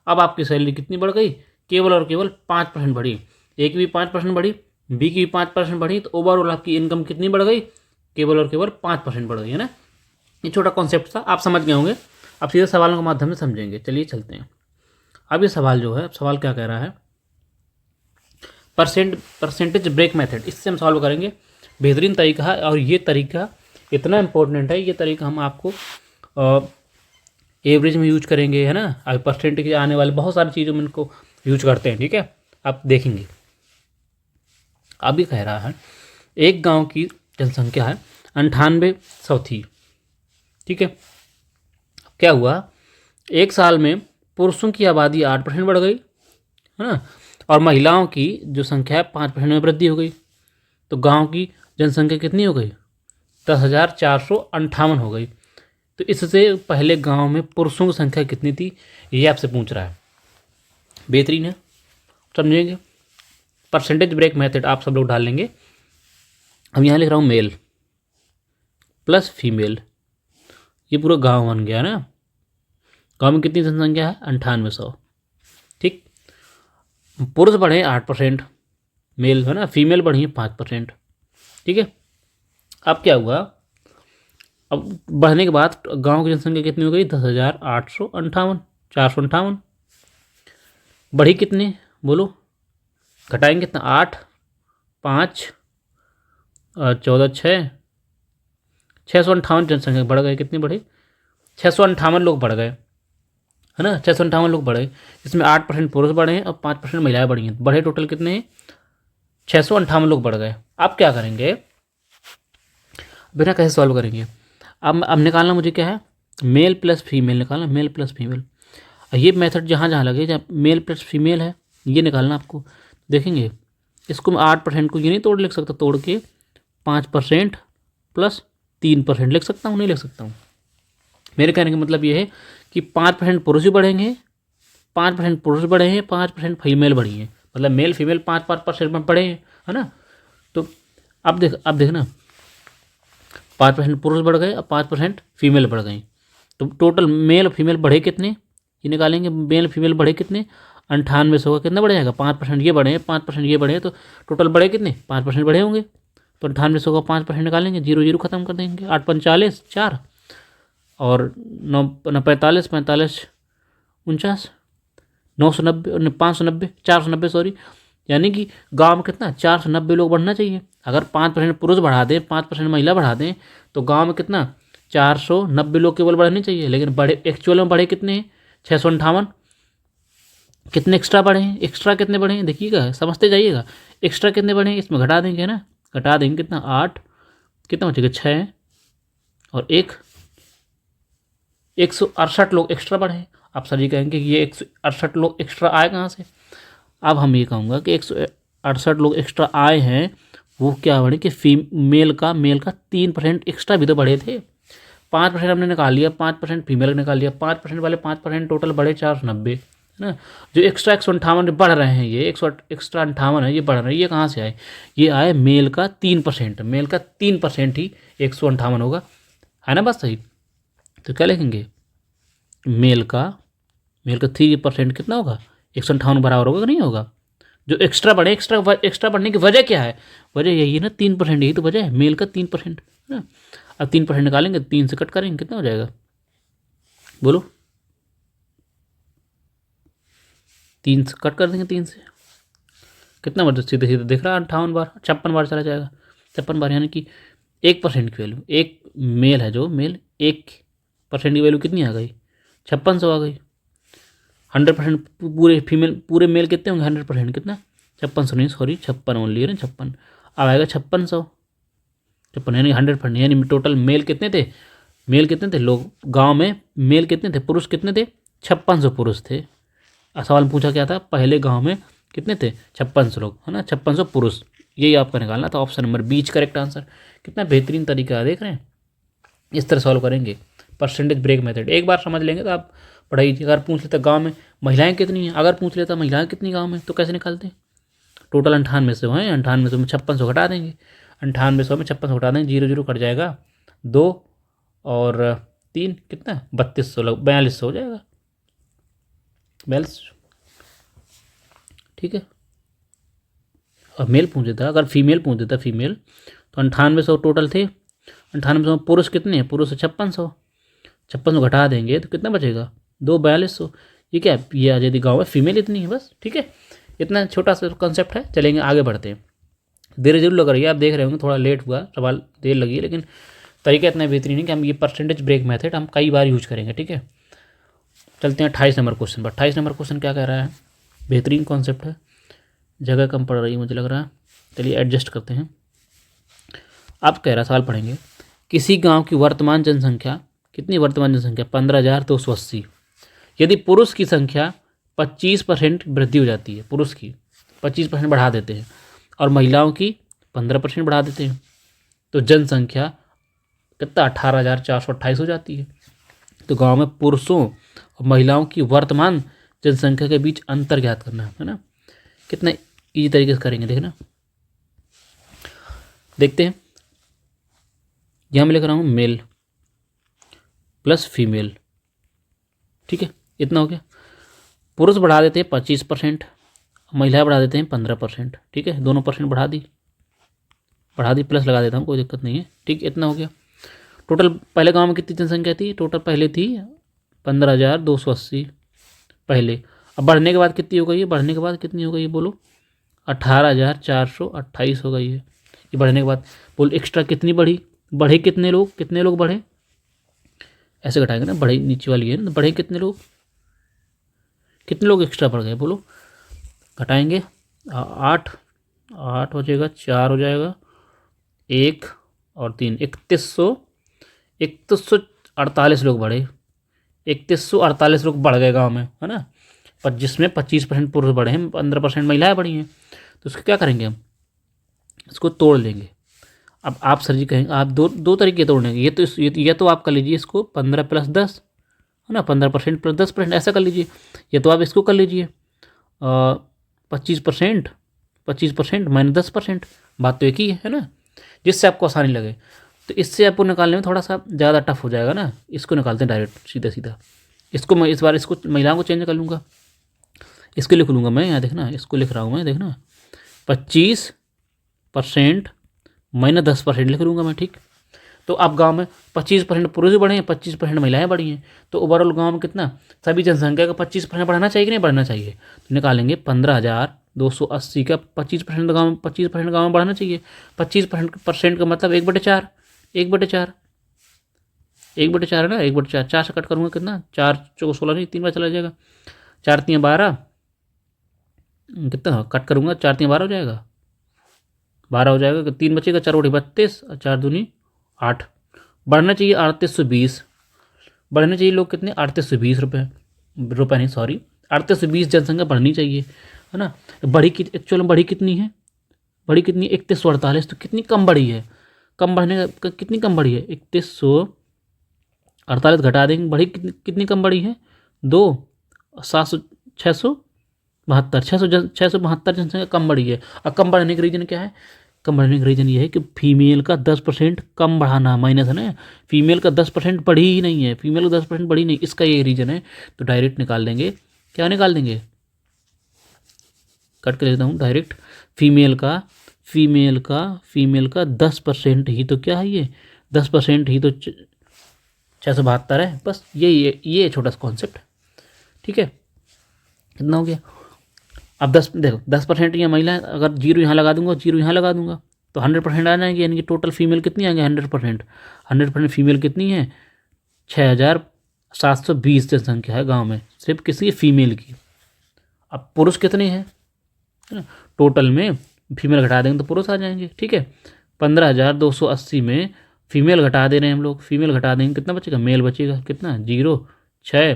अब आपकी सैलरी कितनी बढ़ गई, केवल और केवल 5% बढ़ी। ए की भी 5% बढ़ी, बी की भी 5% बढ़ी, तो ओवरऑल आपकी इनकम कितनी बढ़ गई, केवल और केवल 5% बढ़ गई, है ना। ये छोटा कॉन्सेप्ट था, आप समझ गए होंगे। अब सीधे सवालों के माध्यम से समझेंगे, चलिए चलते हैं। अब ये सवाल जो है, अब सवाल क्या कह रहा है, परसेंटेज ब्रेक मेथड, इससे हम सॉल्व करेंगे। बेहतरीन तरीका है, और ये तरीका इतना इंपॉर्टेंट है, ये तरीका हम आपको एवरेज में यूज करेंगे, है ना। अभी परसेंटेज आने वाले बहुत सारी चीज़ों में इनको यूज करते हैं, ठीक है। आप देखेंगे। अब ये कह रहा है, एक गांव की जनसंख्या है 9800 थी, ठीक है। क्या हुआ, एक साल में पुरुषों की आबादी 8% बढ़ गई, है ना, और महिलाओं की जो संख्या है 5% में वृद्धि हो गई। तो गांव की जनसंख्या कितनी हो गई, 10,458 हो गई। तो इससे पहले गांव में पुरुषों की संख्या कितनी थी, ये आपसे पूछ रहा है। बेहतरीन है, समझेंगे। परसेंटेज ब्रेक मेथड आप सब लोग डाल लेंगे। अब यहाँ लिख रहा हूँ मेल प्लस फीमेल, ये पूरा गांव बन गया ना। गांव में कितनी जनसंख्या है, 9800, ठीक। पुरुष बढ़े 8%, मेल, है ना, फीमेल बढ़ी है 5%, ठीक है। अब क्या हुआ, अब बढ़ने के बाद गांव की जनसंख्या कितनी हो गई, 10,858, 458। बढ़ी कितनी बोलो, घटाएंगे कितना, 8, 5, 14, 658 जनसंख्या बढ़ गए। कितनी बढ़ी, 658 लोग बढ़ गए, है ना। 658 लोग बढ़े, इसमें 8% पुरुष बढ़े हैं और 5% महिलाएं बढ़ी हैं। बढ़े टोटल कितने हैं, 658 लोग बढ़ गए। अब क्या करेंगे, बिना कैसे सॉल्व करेंगे, अब निकालना मुझे क्या है, मेल प्लस फीमेल निकालना, मेल प्लस फीमेल। ये मेथड जहाँ जहाँ लगे, जहाँ मेल प्लस फीमेल है, ये निकालना आपको। देखेंगे, इसको मैं 8% को ये नहीं तोड़ लिख सकता, तोड़ के 5% प्लस 3% लिख सकता हूँ, नहीं लिख सकता हूँ। मेरे कहने का मतलब ये है कि 5% पुरुष भी बढ़ेंगे, 5% पुरुष बढ़े हैं, 5% फीमेल बढ़ी हैं, मतलब मेल फीमेल 5% में बढ़े हैं, है ना। तो अब देखना, 5% पुरुष बढ़ गए और 5% फीमेल बढ़ गई। तो टोटल मेल और फीमेल बढ़े कितने, ये निकालेंगे। मेल फीमेल बढ़े कितने, 9800 का कितना बढ़ जाएगा, 5% ये बढ़े हैं, 5% ये बढ़े हैं, तो टोटल बढ़े कितने, 5% बढ़े होंगे। तो 9800 का 5% निकालेंगे, 0 0 खत्म कर देंगे, 8 45 4, और 9 45 45 49, 990 590 490 सॉरी। यानी कि गांव में कितना, 490 लोग बढ़ना चाहिए। अगर 5% पुरुष बढ़ा दें, 5% महिला बढ़ा दें, तो गांव में कितना, 490 लोग केवल बढ़ने चाहिए। लेकिन बढ़े एक्चुअल में बढ़े कितने हैं, 658। कितने एक्स्ट्रा बढ़े हैं, एक्स्ट्रा कितने बढ़े हैं देखिएगा, समझते जाइएगा। एक्स्ट्रा कितने बढ़े हैं, इसमें घटा देंगे ना, घटा देंगे कितना, 8 कितना बचेगा 6 और 168 लोग एक्स्ट्रा बढ़े। आप सर जी कहेंगे कि ये 168 लोग एक्स्ट्रा आए कहाँ से। अब हम ये कहूँगा कि 168 लोग एक्स्ट्रा आए हैं, वो क्या बढ़े कि मेल का 3% एक्स्ट्रा भी तो बढ़े थे। 5% हमने निकाल लिया, 5% फीमेल निकाल लिया, 5% वाले 5% टोटल बढ़े 490, है ना। जो एक्स्ट्रा 158 बढ़ रहे हैं, ये 158 है, ये बढ़ रहे हैं, ये कहाँ से आए? ये आए मेल का 3%, मेल का 3% ही 158 होगा, है ना बात सही। तो क्या लिखेंगे? मेल का 3% कितना होगा? 158 बराबर होगा कि नहीं होगा? जो एक्स्ट्रा बढ़े, एक्स्ट्रा बढ़ने की वजह क्या है? वजह यही है ना, 3%, यही तो वजह है, मेल का 3%, है ना। अब 3% निकालेंगे, 3 से कट करेंगे, कितना हो जाएगा बोलो? 3 से कट कर देंगे, 3 से कितना बार? सीधे सीधे दिख रहा है, 58 बार, 56 बार चला जाएगा। 56 बार यानी कि 1% की वैल्यू, एक मेल है जो मेल 1% की वैल्यू कितनी आ गई? 5600 आ गई। 100% पूरे फीमेल, पूरे मेल कितने होंगे? 100% कितना? 5600 नहीं, सॉरी 56 ओनली है ना, 56। अब आएगा 5600, 56 यानी 100%, यानी टोटल मेल कितने थे? मेल कितने थे लोग गांव में? मेल कितने थे? पुरुष कितने थे? 5600 पुरुष थे। सवाल पूछा क्या था? पहले गांव में कितने थे? 5600 लोग, है ना, 5600 पुरुष। यही आपका निकालना था, ऑप्शन नंबर बीच करेक्ट आंसर। कितना बेहतरीन तरीका है, देख रहे हैं। इस तरह सॉल्व करेंगे परसेंटेज ब्रेक मेथड। एक बार समझ लेंगे तो आप पढ़ाई। अगर पूछ लेता गांव में महिलाएं कितनी हैं, अगर पूछ लेता महिलाएं कितनी गांव में, तो कैसे निकालते? टोटल 9800 हैं, 9800 में 5600 घटा देंगे, 9800 में 5600 घटा देंगे, 0 0 कट जाएगा, 2 और 3 कितना? 3200, 4200 हो जाएगा, 4200, ठीक है। और मेल पूछ देता, अगर फीमेल पूछ देता फीमेल, तो 9800 टोटल थे, 9800 में पुरुष कितने हैं? पुरुष 5600, 5600 घटा देंगे तो कितना बचेगा? 2 4200। ये क्या है? ये आ जाती गाँव में फीमेल इतनी है, बस, ठीक है। इतना छोटा सा कॉन्सेप्ट है। चलेंगे आगे बढ़ते हैं। देर जरूर लग रही है, आप देख रहे होंगे थोड़ा लेट हुआ, सवाल देर लगी है, लेकिन तरीका इतना बेहतरीन है कि हम ये परसेंटेज ब्रेक मेथड हम कई बार यूज करेंगे, ठीक है। चलते हैं 28 नंबर क्वेश्चन पर। 28 नंबर क्वेश्चन क्या कह रहा है? बेहतरीन कॉन्सेप्ट है, जगह कम पड़ रही है मुझे लग रहा है, चलिए एडजस्ट करते हैं। आप कह रहा सवाल पढ़ेंगे, किसी गांव की वर्तमान जनसंख्या कितनी? वर्तमान जनसंख्या 15,280। यदि पुरुष की संख्या 25% वृद्धि हो जाती है, पुरुष की 25% बढ़ा देते हैं और महिलाओं की 15% बढ़ा देते हैं, तो जनसंख्या कितना? 18,428 हो जाती है। तो गांव में पुरुषों और महिलाओं की वर्तमान जनसंख्या के बीच अंतर ज्ञात करना है ना। कितना इजी तरीके से करेंगे, देखना, देखते हैं। यहाँ मैं लिख रहा हूँ मेल प्लस फीमेल, ठीक है, इतना हो गया। पुरुष बढ़ा देते हैं 25%, महिला बढ़ा देते हैं 15%, ठीक है, दोनों परसेंट बढ़ा दी, प्लस लगा देता हूँ, कोई दिक्कत नहीं है, ठीक, इतना हो गया। टोटल पहले गांव में कितनी जनसंख्या थी? टोटल पहले थी 15,280 पहले। अब बढ़ने के बाद कितनी हो गई है? बढ़ने के बाद कितनी हो गई है बोलो? 18,428 हो गई है। ये बढ़ने के बाद बोल एक्स्ट्रा कितनी बढ़ी? बढ़े कितने लोग? कितने लोग बढ़े? ऐसे घटाएंगे ना, बढ़े नीचे वाली है ना, बढ़े कितने लोग? कितने लोग एक्स्ट्रा बढ़ गए बोलो? घटाएंगे 8 हो जाएगा, 4 हो जाएगा, 1 और 3, 3148 लोग बढ़े। 3148 लोग बढ़ गए गांव में, है ना। पर जिसमें 25% पुरुष बढ़े हैं, 15% महिलाएं बढ़ी हैं। तो उसको क्या करेंगे हम? इसको तोड़ लेंगे। अब आप सर जी कहेंगे, आप दो तरीके तोड़ने, ये तो आप कर लीजिए इसको 15 + 10, है ना, 15% + 10%, ऐसा कर लीजिए। या तो आप इसको कर लीजिए 25% -10%, बात तो एक ही है ना, जिससे आपको आसानी लगे। तो इससे आपको निकालने में थोड़ा सा ज़्यादा टफ हो जाएगा ना, इसको निकालते हैं डायरेक्ट सीधा सीधा। इसको मैं इस बार इसको महिलाओं को चेंज कर लूँगा, इसको लिख लूँगा मैं, यहाँ देखना, इसको लिख रहा हूँ मैं, देखना 25% -10% लिख लूँगा मैं, ठीक। तो अब गांव में 25% पुरुष बढ़े हैं, 25% महिलाएं बढ़ी हैं, तो ओवरऑल गांव में कितना? सभी जनसंख्या का 25% बढ़ना चाहिए कि नहीं बढ़ना चाहिए? तो निकालेंगे 15,280 का 25% गाँव में, 25% गाँव में बढ़ना चाहिए। 25% का मतलब 1/4, 1/4, 1/4 है ना, 1/4, 4 से कट करूँगा कितना? 4 चौको 16 नहीं, 3 बार चला जाएगा, 4 3 12, कितना कट करूँगा? 4 3 12 हो जाएगा, 12 हो जाएगा, 3 बचेगा, 4 बटे 32 और 4 दूनी 8। बढ़ना चाहिए 3820, बढ़ने चाहिए लोग कितने 3820 रुपये नहीं सॉरी 3820 जनसंख्या बढ़नी चाहिए, है ना। बढ़ी कि एक्चुअल में बढ़ी कितनी है, बढ़ी कितनी 3148, तो कितनी कम बढ़ी है, कम बढ़ने का कितनी कम बढ़ी है 3148 घटा देंगे, बढ़ी कितनी कम बढ़ी है 2 700 672 672 जनसंख्या कम बढ़ी है। और कम बढ़ने का रीज़न क्या है, कम बढ़ने का रीज़न ये है कि फीमेल का 10% कम बढ़ाना माइनस है ना, फीमेल का 10% बढ़ी ही नहीं है, फीमेल का 10% बढ़ी नहीं, इसका ये रीज़न है। तो डायरेक्ट निकाल देंगे, क्या निकाल देंगे, कट कर लेता हूँ डायरेक्ट, फीमेल का 10% ही तो क्या है ये 10% ही तो 672 है। बस ये छोटा सा कॉन्सेप्ट, ठीक है। कितना हो गया, अब 10 देखो 10% ये महिला है, अगर जीरो यहाँ लगा दूंगा, जीरो यहाँ लगा दूंगा तो 100% आ जाएंगे, यानी कि टोटल फीमेल कितनी आएंगे 100% फीमेल कितनी है 6720 जनसंख्या है गांव में, सिर्फ किसी फीमेल की। अब पुरुष कितने हैं, टोटल में फीमेल घटा देंगे तो पुरुष आ जाएंगे, ठीक है। 15,280 में फीमेल घटा दे रहे हैं हम लोग, फीमेल घटा देंगे कितना बचेगा, मेल बचेगा कितना 0 6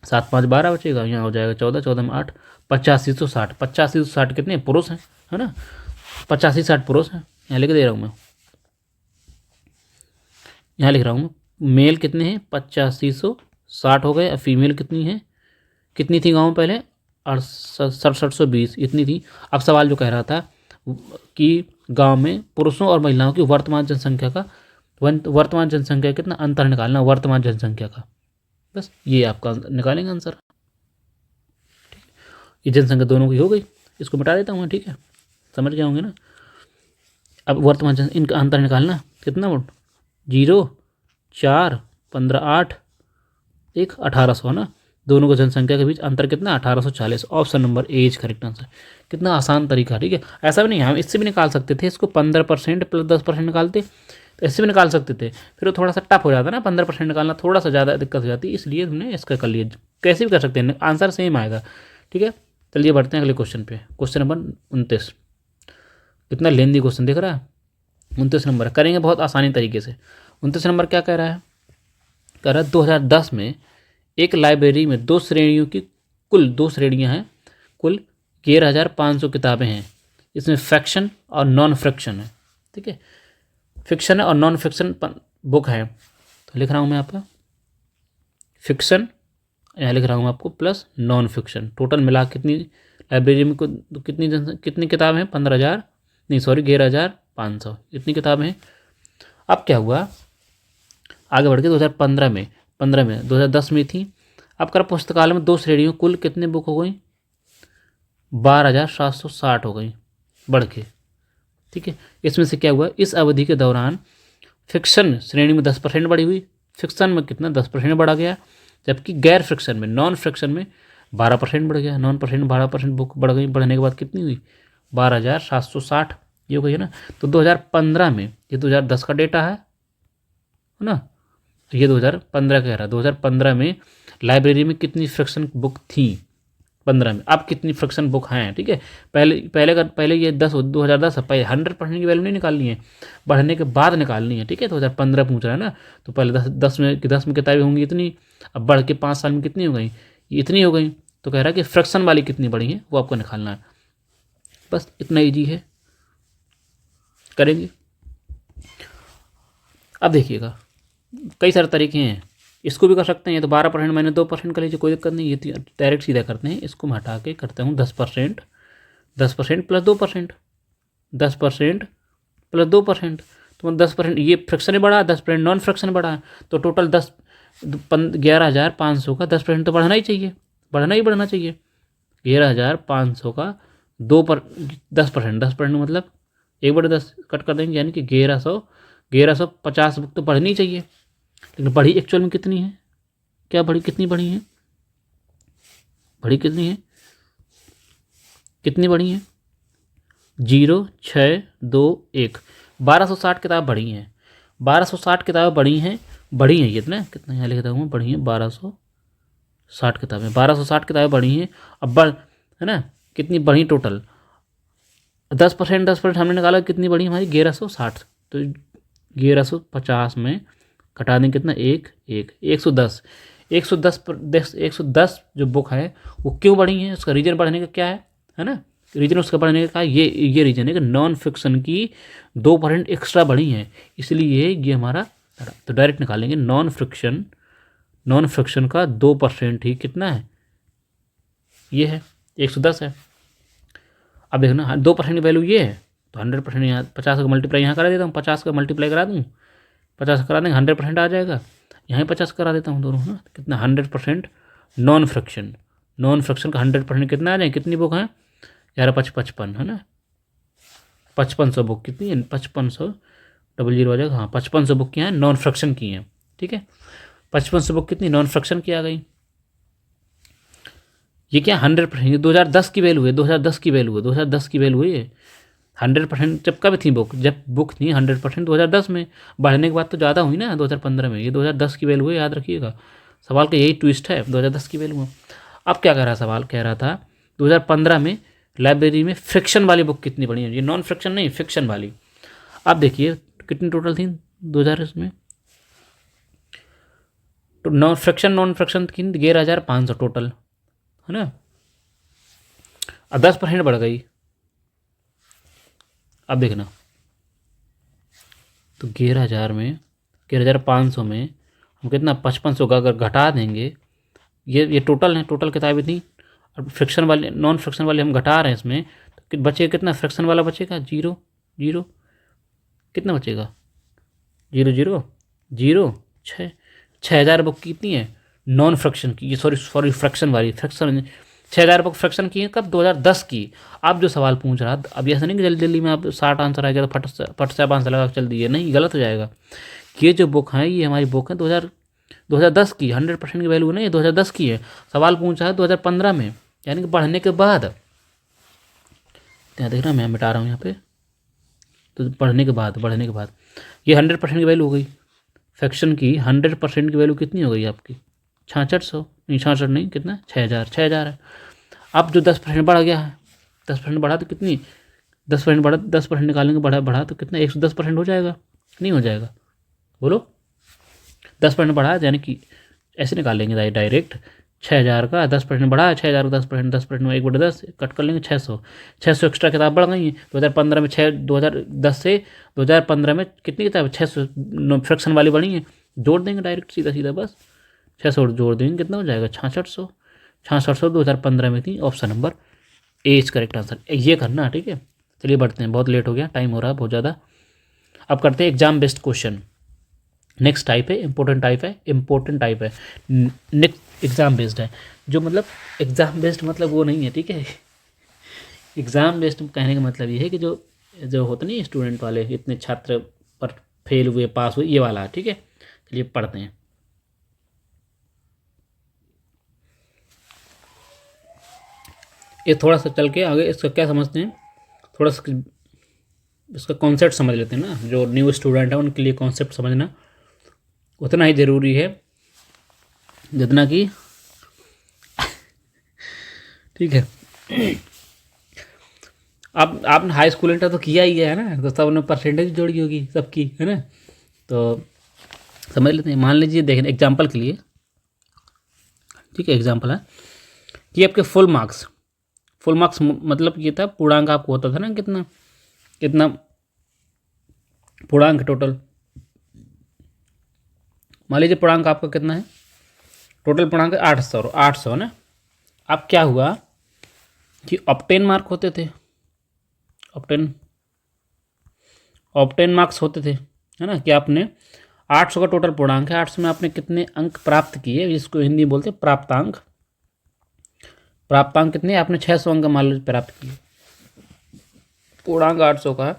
7 5 12 बचेगा, यहाँ हो जाएगा 14 14 में 8 8560, 8560 कितने पुरुष हैं, है ना, 8560 पुरुष हैं, यहाँ लिख दे रहा हूँ मैं, यहाँ लिख रहा हूँ मैं, मेल कितने हैं 8560 हो गए। अब फीमेल कितनी है, कितनी थी गाँव में पहले 6720 इतनी थी। अब सवाल जो कह रहा था कि गांव में पुरुषों और महिलाओं की वर्तमान जनसंख्या कितना अंतर निकालना वर्तमान जनसंख्या का, बस ये आपका निकालेंगे आंसर। ये जनसंख्या दोनों की हो गई, इसको मिटा देता हूँ मैं, ठीक है, समझ गए होंगे ना। अब वर्तमान इनका अंतर निकालना कितना 0 4 15 8 1 1800 है ना, दोनों को जनसंख्या के बीच अंतर कितना 1840। Option number A is correct answer. कितना आसान तरीका, ठीक है। ऐसा भी नहीं, हम इससे भी निकाल सकते थे, इसको 15% प्लस 10% निकालते तो इससे भी निकाल सकते थे, फिर वो थोड़ा सा टफ हो जाता ना, 15% निकालना थोड़ा सा ज़्यादा दिक्कत हो जाती, इसलिए हमने इसका कर लिया। कैसे भी कर सकते हैं, आंसर सेम आएगा, ठीक है। चलिए बढ़ते हैं अगले क्वेश्चन पे, क्वेश्चन नंबर 29। कितना लेंदी क्वेश्चन दिख रहा है, 29 नंबर करेंगे बहुत आसानी तरीके से। 29 नंबर क्या कह रहा है, कह रहा है 2010 में एक लाइब्रेरी में दो श्रेणियां हैं, कुल 11,500 किताबें हैं, इसमें फिक्शन और नॉन फिक्शन है, ठीक है, फिक्शन है और नॉन फिक्शन बुक है। तो लिख रहा हूँ मैं आपका फिक्शन, यहाँ लिख रहा हूँ आपको प्लस नॉन फिक्शन, टोटल मिला कितनी लाइब्रेरी में कितनी किताबें हैं 11,500 इतनी किताबें हैं। अब क्या हुआ, आगे बढ़ के 2015 में 2010 में थी, अब कर पुस्तकालय में दो श्रेणियों कुल कितने बुक हो गई 12,760 हो गई बढ़ के, ठीक है। इसमें से क्या हुआ, इस अवधि के दौरान फिक्शन श्रेणी में 10% बढ़ी हुई, फिक्शन में कितना 10% बढ़ा गया, जबकि गैर फिक्शन में नॉन फिक्शन में 12% बढ़ गया, नॉन फिक्शन 12% बुक बढ़ गई, बढ़ने के बाद कितनी हुई 12,760 ये हो गई है ना। तो 2015 में, ये 2010 का डेटा है ना, ये 2015 कह रहा है, 2015 में लाइब्रेरी में कितनी फ्रिक्शन बुक थी 15 में, अब कितनी फ्रिक्शन बुक हैं, ठीक है। पहले ये 2010 पहले 100% की वैल्यू नहीं निकालनी है, बढ़ने के बाद निकालनी है, ठीक है। 2015 पूछ रहा है ना, तो पहले 10 में किताबें होंगी इतनी, अब बढ़ के 5 साल में कितनी हो गई, इतनी हो गई। तो कह रहा है कि फ्रिक्शन वाली कितनी बढ़ी है वो आपको निकालना है, बस इतना ईजी है, करेंगे। अब देखिएगा कई सारे तरीके हैं, इसको भी कर सकते हैं, ये तो 12% मैंने 2% कर लीजिए, कोई दिक्कत नहीं, ये डायरेक्ट सीधा करते हैं, इसको मैं हटा के करता हूँ 10% प्लस 2%, 10% प्लस 2%, तो 10% ये फ्रिक्शन बढ़ा, 10% नॉन फ्रिक्शन बढ़ा, तो टोटल 11,500 का 10% तो बढ़ना ही चाहिए, बढ़ना चाहिए। 11,500 का 10% मतलब 1/10 कट कर देंगे, यानी कि 1150 बुक तो बढ़नी चाहिए, लेकिन बढ़ी एक्चुअल में कितनी है, क्या बढ़ी, कितनी बढ़ी है, कितनी बढ़ी है 0 6 2 1 1260 किताब बढ़ी हैं, 1260 किताबें बढ़ी हैं कितना यहाँ लिखता हूँ, बढ़ी हैं 1260 किताबें बढ़ी हैं। अब है ना, कितनी बढ़ी टोटल 10% हमने निकाला, कितनी बढ़ी हमारी 1160, तो 1150 में घटा दें कितना, 110। 110 जो बुक है वो क्यों बढ़ी है, उसका रीजन बढ़ने का क्या है ना, रीजन उसका बढ़ने का ये रीजन है कि नॉन फिक्शन की 2% एक्स्ट्रा बढ़ी है, इसलिए ये हमारा, तो डायरेक्ट निकालेंगे नॉन फ्रिक्शन का 2% ही कितना है, ये है 110 है। अब देखना 2% की वैल्यू ये है तो 100% यहाँ 50 का मल्टीप्लाई यहाँ करा देता हूँ, 50 का मल्टीप्लाई करा दूँ, 50 करा देंगे 100% आ जाएगा, यहाँ 50 करा देता हूँ दोनों है ना, कितना 100% नॉन फ्रिक्शन का 100% कितना आ जाए, कितनी बुक है यार, 55 है ना, 5500 बुक कितनी है, 5500 00 आ जाएगा, हाँ 5500 बुक की हैं नॉन फ्रिक्शन की हैं, ठीक है 5500 बुक कितनी नॉन फ्रिक्शन की आ गई। ये क्या 100%, ये 2010 की वैल्यू है, 2010 की वैल्यू है, 2010 की वैल्यू है ये 100%। जब कब थी बुक, जब बुक थी 100% 2010 में, बढ़ने के बाद तो ज़्यादा हुई ना 2015 में, ये 2010 की वैल्यू है, याद रखिएगा। सवाल का यही ट्विस्ट है, 2010 की वैल्यू है। अब क्या कह रहा सवाल, कह रहा था 2015 में लाइब्रेरी में फ्रिक्शन वाली बुक कितनी बढ़ी है, ये नॉन फ्रिक्शन नहीं, फिक्शन वाली। अब देखिए कितनी टोटल थी 2000 इसमें, तो नॉन फ्रिक्शन की 11,500 टोटल है ना, अब 10% बढ़ गई। अब देखना तो 11,500 में हम कितना 5500 का अगर घटा देंगे, ये टोटल है, टोटल किताबें थी, अब फ्रिक्शन वाले नॉन फ्रिक्शन वाले हम घटा रहे हैं इसमें, तो बचेगा कितना, फ्रिक्शन वाला बचेगा 0 0, कितना बचेगा 0 0 0, 6,000 बुक कितनी है नॉन फ्रिक्शन की, ये सॉरी फ्रिक्शन वाली, फ्रिक्शन 6,000 बुक फ्रिक्शन की है कब, 2010 की। आप जो सवाल पूछ रहा, अब ऐसा नहीं कि जल्दी जल्दी में आप 60 आंसर आ गया तो फट से आप आंसर लगा चल दिए, नहीं, गलत हो जाएगा। ये जो बुक है ये हमारी बुक है 2010 की, 100% की वैल्यू नहीं, 2010 की है। सवाल पूछा है 2015 में, यानी कि बढ़ने के बाद, देख रहा मैं मिटा रहा हूँ यहाँ पे, तो बढ़ने के बाद ये 100% की वैल्यू हो गई। फ्रैक्शन की 100% की वैल्यू कितनी हो गई आपकी, 6600 नहीं, 66 नहीं, कितना 6,000 है। अब जो 10% बढ़ गया है, 10% बढ़ा तो कितनी, 10% निकालेंगे, बढ़ा तो कितना 110% हो जाएगा, नहीं हो जाएगा, बोलो 10% बढ़ा, यानी कि ऐसे निकालेंगे डायरेक्ट, 6,000 का 10% बढ़ा है, 6,000 का 10% में 1/10 कट कर लेंगे, 600 एक्स्ट्रा किताब बढ़ गई हैं 2015 में, 2010 से 2015 में कितनी किताब 600 फ्रैक्शन वाली बढ़ी हैं, जोड़ देंगे डायरेक्ट सीधा बस, 600 जोड़ देंगे कितना हो जाएगा 6600 2015 में थी, option number A is correct answer, ये करना, ठीक है। चलिए बढ़ते हैं, बहुत लेट हो गया, टाइम हो रहा है बहुत ज़्यादा। अब करते हैं exam based question. Next type है इम्पोर्टेंट टाइप है, नेक्स्ट एग्ज़ाम बेस्ड है, जो मतलब एग्ज़ाम बेस्ड मतलब वो नहीं है, ठीक है। एग्ज़ाम बेस्ड कहने का मतलब ये है कि जो होते नहीं स्टूडेंट वाले, इतने छात्र पर फेल हुए पास हुए, ये वाला, ठीक है। चलिए पढ़ते हैं। ये थोड़ा सा चल के आगे इसका क्या समझते हैं, थोड़ा सा इसका कॉन्सेप्ट समझ लेते हैं ना, जो न्यू स्टूडेंट है उनके लिए कॉन्सेप्ट समझना उतना ही ज़रूरी है जितना कि ठीक है। अब आपने हाई स्कूल इंटर तो किया ही है ना, तो सब ने परसेंटेज जोड़ी होगी सबकी, है ना, तो समझ लेते हैं। मान लीजिए देखें एग्जांपल के लिए, ठीक है, एग्जांपल है कि आपके फुल मार्क्स मतलब ये था, पूर्णांक आपको होता था ना, कितना पूर्णांक टोटल, मान लीजिए पूर्णांक आपका कितना है, टोटल पूर्णांक 800 ना। अब क्या हुआ कि ऑब्टेन मार्क होते थे, ऑब्टेन मार्क्स होते थे, है ना, कि आपने 800 का टोटल पूर्णांक है, 800 में आपने कितने अंक प्राप्त किए, जिसको हिंदी बोलते हैं प्राप्तांक कितने, आपने 600 अंक मान लो प्राप्त किए, पूर्णांक 800 का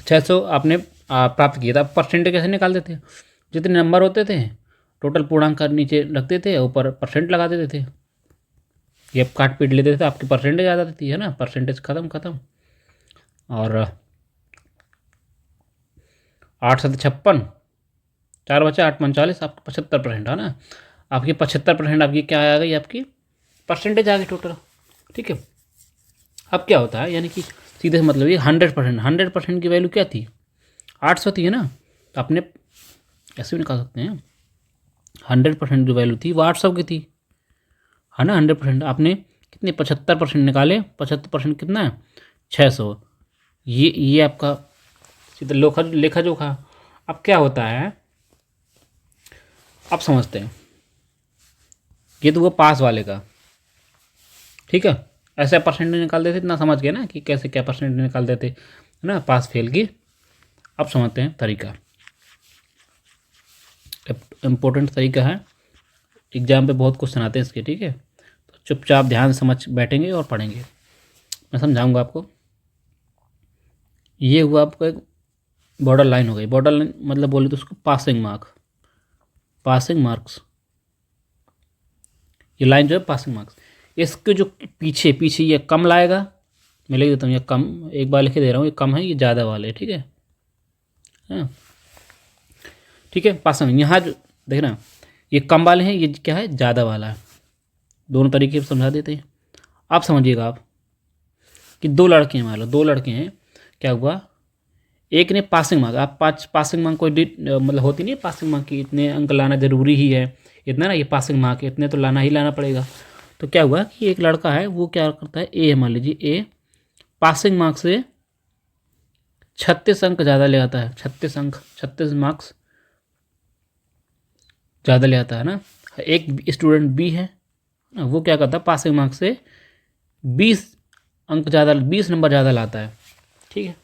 600 आपने प्राप्त किया था। परसेंटेज कैसे निकालते थे, जितने नंबर होते थे टोटल पूर्णांक का नीचे रखते थे, ऊपर परसेंट लगा देते थे, ये काट पीट लेते थे, आपकी परसेंटेज आ जाती थी, है ना, परसेंटेज खत्म। और 8 7 56, 4 बचा 8 39, आपका 75% है ना, आपकी 75% आपकी क्या आ गई, आपकी परसेंटेज आ गई टोटल, ठीक है। अब क्या होता है, यानी कि सीधे मतलब ये 100% की वैल्यू क्या थी, 800 थी, है ना, आपने ऐसे भी निकाल सकते हैं, 100% जो वैल्यू थी वो 800 की थी, है ना। 100% आपने कितने 75% निकाले, 75% कितना है 600। ये आपका सीधा लेखा जोखा। अब क्या होता है, अब समझते हैं। ये तो वो पास वाले का, ठीक है, ऐसे परसेंटेज निकाल देते, इतना समझ गए ना कि कैसे क्या परसेंटेज निकाल देते, है ना, पास फेल की। अब समझते हैं तरीका, इम्पोर्टेंट तरीका है, एग्जाम पे बहुत क्वेश्चन आते हैं इसके, ठीक है। तो चुपचाप ध्यान समझ बैठेंगे और पढ़ेंगे, मैं समझाऊंगा आपको। ये हुआ आपको एक बॉर्डर लाइन हो गई, बॉर्डर लाइन मतलब बोले तो उसको पासिंग मार्क्स, ये लाइन जो है पासिंग मार्क्स। इसके जो पीछे पीछे ये कम लाएगा, मैं लिख देता हूँ, ये कम, एक बार लिख के दे रहा हूँ, ये कम है, ये ज़्यादा वाले, ठीक है, हाँ ठीक है। पासिंग यहाँ जो देखना, ये कम वाले हैं, ये क्या है ज़्यादा वाला है, दोनों तरीके से समझा देते हैं। आप समझिएगा आप कि दो लड़के हैं, मान लो दो लड़के हैं, क्या हुआ, एक ने पासिंग मार्क, आप पासिंग मार्क कोई मतलब होती नहीं है पासिंग मार्क की, इतने अंक लाना ज़रूरी ही है, इतना ना, ये पासिंग मार्क है, इतने तो लाना पड़ेगा। तो क्या हुआ कि एक लड़का है, वो क्या करता है, ए मान लीजिए, ए पासिंग मार्क से 36 अंक ज़्यादा ले आता है, 36 मार्क्स ज़्यादा ले आता है ना। एक स्टूडेंट बी है, वो क्या करता है, पासिंग मार्क से 20 अंक ज़्यादा, 20 नंबर ज़्यादा लाता है, ठीक है।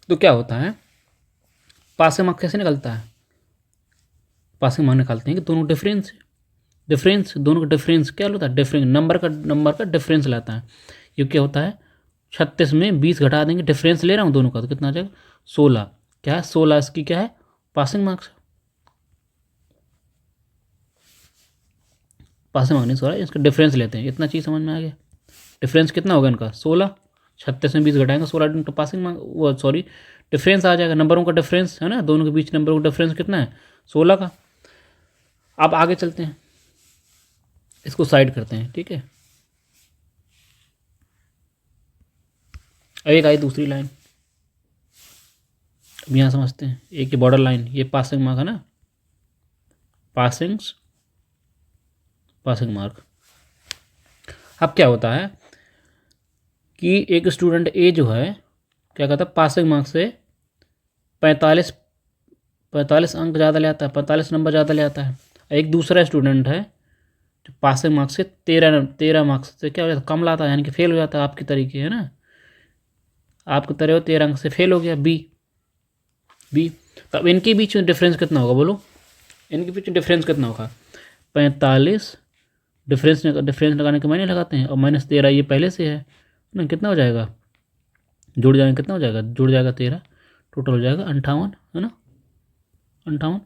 तो क्या होता है, पासिंग मार्क कैसे निकलता है, पासिंग मार्क निकालते हैं कि दोनों दोनों का डिफरेंस क्या होता है, डिफरेंस नंबर का डिफरेंस लाता है। ये क्या होता है, 36 में 20 घटा देंगे, डिफरेंस ले रहा हूँ दोनों का, तो कितना आ जाएगा 16, क्या है 16, इसकी क्या है पासिंग मार्क्स, पासिंग मार्क्स नहीं 16, इसका डिफरेंस लेते हैं, इतना चीज़ समझ में आ गया। डिफरेंस कितना होगा इनका 16, 36 में 20 घटाएंगे, 16 इंटू पासिंग मार्क, वो सॉरी डिफरेंस आ जाएगा, नंबरों का डिफरेंस है ना, दोनों के बीच नंबरों का डिफरेंस कितना है 16 का। अब आगे चलते हैं, इसको साइड करते हैं, ठीक है। अब एक आई दूसरी लाइन, अब यहाँ समझते हैं, एक ये बॉर्डर लाइन, ये पासिंग मार्क है ना, पासिंग मार्क। अब क्या होता है कि एक स्टूडेंट ए जो है क्या कहता है, पासिंग मार्क से 45 अंक ज़्यादा ले आता है, 45 नंबर ज़्यादा ले आता है। एक दूसरा स्टूडेंट है जो पासिंग मार्क्स से 13 मार्क्स से क्या हो जाता है, कम लाता है, यानी कि फेल हो जाता है, आपकी तरीके है ना, आपकी तरह 13 अंक से फेल हो गया, बी। तो अब इनके बीच में डिफरेंस कितना होगा, बोलो इनके बीच में डिफरेंस कितना होगा, 45, डिफरेंस लगाने के मायने लगाते हैं, और -13 ये पहले से है ना, कितना हो जाएगा, जुड़ जाएगा, कितना हो जाएगा, जुड़ जाएगा 13, टोटल हो जाएगा 58, है ना 58। तो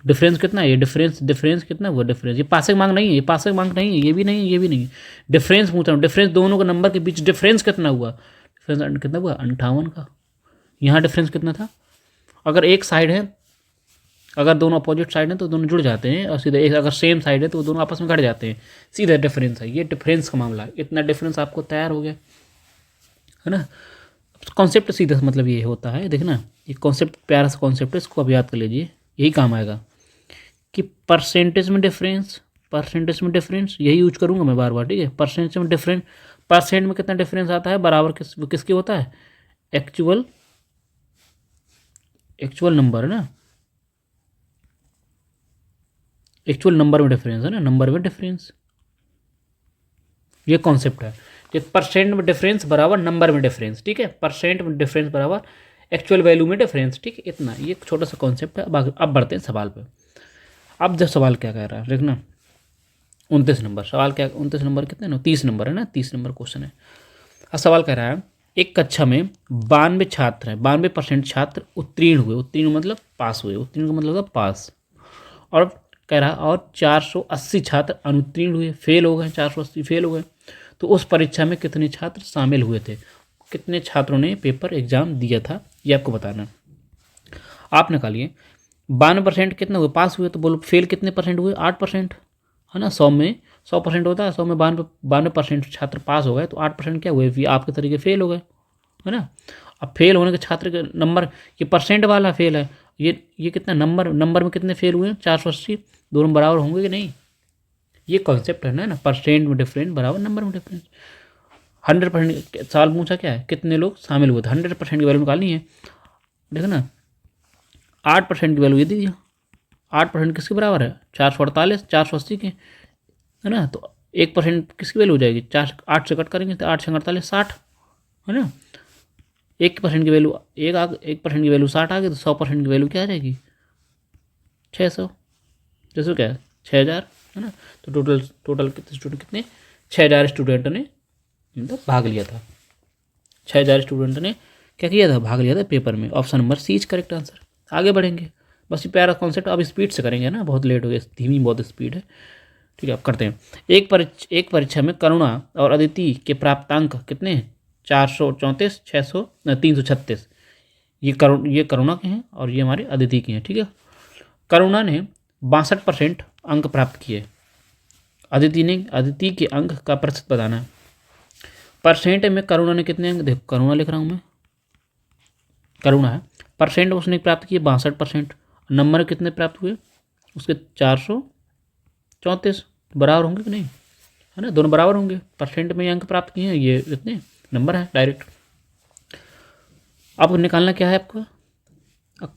डिफरेंस कितना है, ये डिफरेंस कितना हुआ, डिफरेंस, ये पासिंग मार्क नहीं है, ये पासिंग मार्क नहीं है, ये भी नहीं है, ये भी नहीं है, डिफरेंस पूछ रहा हूँ, डिफरेंस दोनों के नंबर के बीच डिफरेंस कितना हुआ, डिफरेंस कितना हुआ 58 का। यहाँ डिफरेंस कितना था, अगर एक साइड है, अगर दोनों अपोजिट साइड हैं तो दोनों जुड़ जाते हैं, और सीधे एक अगर सेम साइड है तो दोनों आपस में घट जाते हैं, सीधा डिफरेंस है, ये डिफरेंस का मामला है। इतना डिफरेंस आपको तैयार हो गया, है ना। कॉन्सेप्ट सीधा मतलब ये होता है, देखना ये कॉन्सेप्ट प्यारा सा कॉन्सेप्ट है, इसको आप याद कर लीजिए, यही काम आएगा कि परसेंटेज में डिफरेंस यही यूज करूँगा मैं बार बार, ठीक है। परसेंटेज में डिफरेंस, परसेंट में कितना डिफरेंस आता है, बराबर किसके होता है, एक्चुअल नंबर है ना, एक्चुअल नंबर में डिफरेंस है ना, नंबर में डिफरेंस, ये कॉन्सेप्ट है कि परसेंट में डिफरेंस बराबर नंबर में डिफरेंस, ठीक है, परसेंट में डिफरेंस बराबर एक्चुअल वैल्यू में डिफरेंस, ठीक है, इतना, ये एक छोटा सा कॉन्सेप्ट है। अब बढ़ते हैं सवाल पे। अब जब सवाल क्या कह रहा है देखना, 29 नंबर सवाल, क्या 29 नंबर कितने ना, 30 नंबर है ना, 30 नंबर क्वेश्चन है। अब सवाल कह रहा है, एक कक्षा में 92 छात्र हैं, 92% छात्र उत्तीर्ण मतलब पास हुए, उत्तीर्ण का मतलब था पास, और कह रहा और 480 छात्र अनुत्तीर्ण हुए, फेल हो गए, 480 फेल हो गए। तो उस परीक्षा में कितने छात्र शामिल हुए थे, कितने छात्रों ने पेपर एग्जाम दिया था, ये आपको बताना। आप निकालिए 92% कितने हुए पास हुए, तो बोलो फेल कितने परसेंट हुए, 8%, है ना। 100 में 100% होता है, 100 में 92% छात्र पास हो गए, तो 8% क्या हुए, आपके तरीके फेल हो गए, है ना। अब फेल होने के छात्र के नंबर, ये परसेंट वाला फेल है, ये कितना नंबर में कितने फेल हुए हैं, 480, दोनों बराबर होंगे कि नहीं, ये कॉन्सेप्ट है ना, परसेंट में डिफरेंस बराबर नंबर में डिफरेंस। 100% सवाल पूछा क्या है, कितने लोग शामिल हुए थे, 100% की वैल्यू निकालनी है। देखो ना 8% की वैल्यू ये दीजिए, 8% किसके बराबर है, 448, 480 के, है ना। तो 1% किसकी वैल्यू हो जाएगी, 8 से कट करेंगे तो 8 से 48, 60, है ना। 1% की वैल्यू 1% की वैल्यू 60 आ गई, तो 100% की वैल्यू क्या आ जाएगी, 600, 600 क्या है, 6000, है ना। तो टोटल कितने स्टूडेंट, कितने 6000 स्टूडेंट ने मतलब भाग लिया था, 6000 स्टूडेंट ने क्या किया था, भाग लिया था पेपर में। Option number C is correct answer. आगे बढ़ेंगे, बस ये प्यारा कॉन्सेप्ट, अब स्पीड से करेंगे ना, बहुत लेट हो गया, धीमी बहुत स्पीड है। ठीक है अब करते हैं। एक परीक्षा में करुणा और अदिति के प्राप्तांक कितने हैं, 434, 600, 336। ये करुणा के हैं और ये हमारे अदिति के हैं। ठीक है, करुणा ने 62% अंक प्राप्त किए, अदिति के अंक का प्रतिशत बताना है। परसेंट में करुणा ने कितने अंक, देखो करुणा लिख रहा हूँ मैं, करुणा है, परसेंट उसने प्राप्त किए 62%, नंबर कितने प्राप्त हुए उसके 434, बराबर होंगे कि नहीं, है ना, दोनों बराबर होंगे, परसेंट में अंक प्राप्त किए हैं, ये इतने नंबर है डायरेक्ट। अब निकालना क्या है आपका,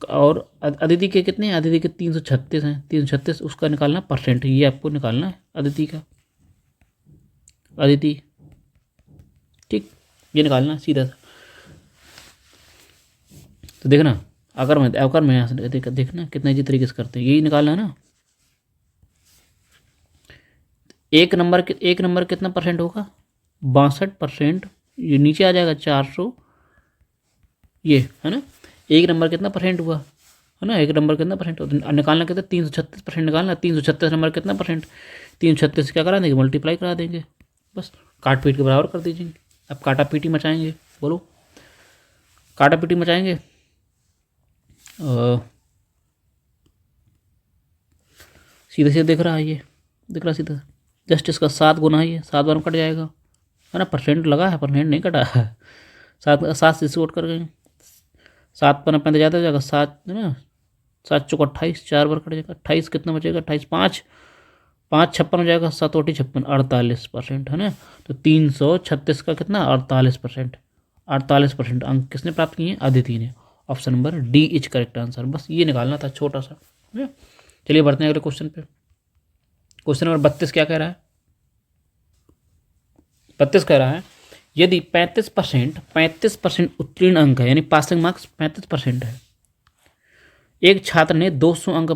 और अदिति के कितने हैं, अदिति के 336 हैं, 336 उसका निकालना परसेंट, ये आपको निकालना है अदिति का, अदिति, ठीक, ये निकालना सीधा सा। तो देखना अगर मैं यहाँ से देखना कितना इजी तरीके से करते हैं, यही निकालना है ना। एक नंबर कितना परसेंट होगा, 62%, ये नीचे आ जाएगा 400, ये है ना। एक नंबर कितना परसेंट हुआ, है ना, एक नंबर कितना परसेंट निकालना, कितना 336% निकालना, 336 नंबर कितना परसेंट, 336 क्या करा देंगे, मल्टीप्लाई करा देंगे, बस काट पीट के बराबर कर दीजिए। अब काटा पीटी मचाएंगे, बोलो काटा पीटी मचाएंगे। सीधे सीधे दिख रहा है, ये दिख रहा सीधा, जस्ट इसका 7 गुना है, ये 7 बार में कट जाएगा, है ना, परसेंट लगा है, परसेंट नहीं कटा है, 7 से इसको कट कर गए, 7 पर 35 ज़्यादा हो जाएगा, 7 है ना, 7 चौक 28, 4 बार कट जाएगा, 28 कितना बचेगा, 28 5 5 56 हो जाएगा, 7 ओटी 56, 48%, है ना। तो 336 का कितना 48%, 48% अंक किसने प्राप्त किए हैं, अदिति ने। Option number D is correct answer, बस ये निकालना था छोटा सा। चलिए बढ़ते हैं अगले क्वेश्चन पे। क्वेश्चन नंबर 32 क्या कह रहा है, 32 कह रहा है यदि 35% उत्तीर्ण अंक है, यानी पासिंग मार्क्स 35% है, एक छात्र ने 200 अंक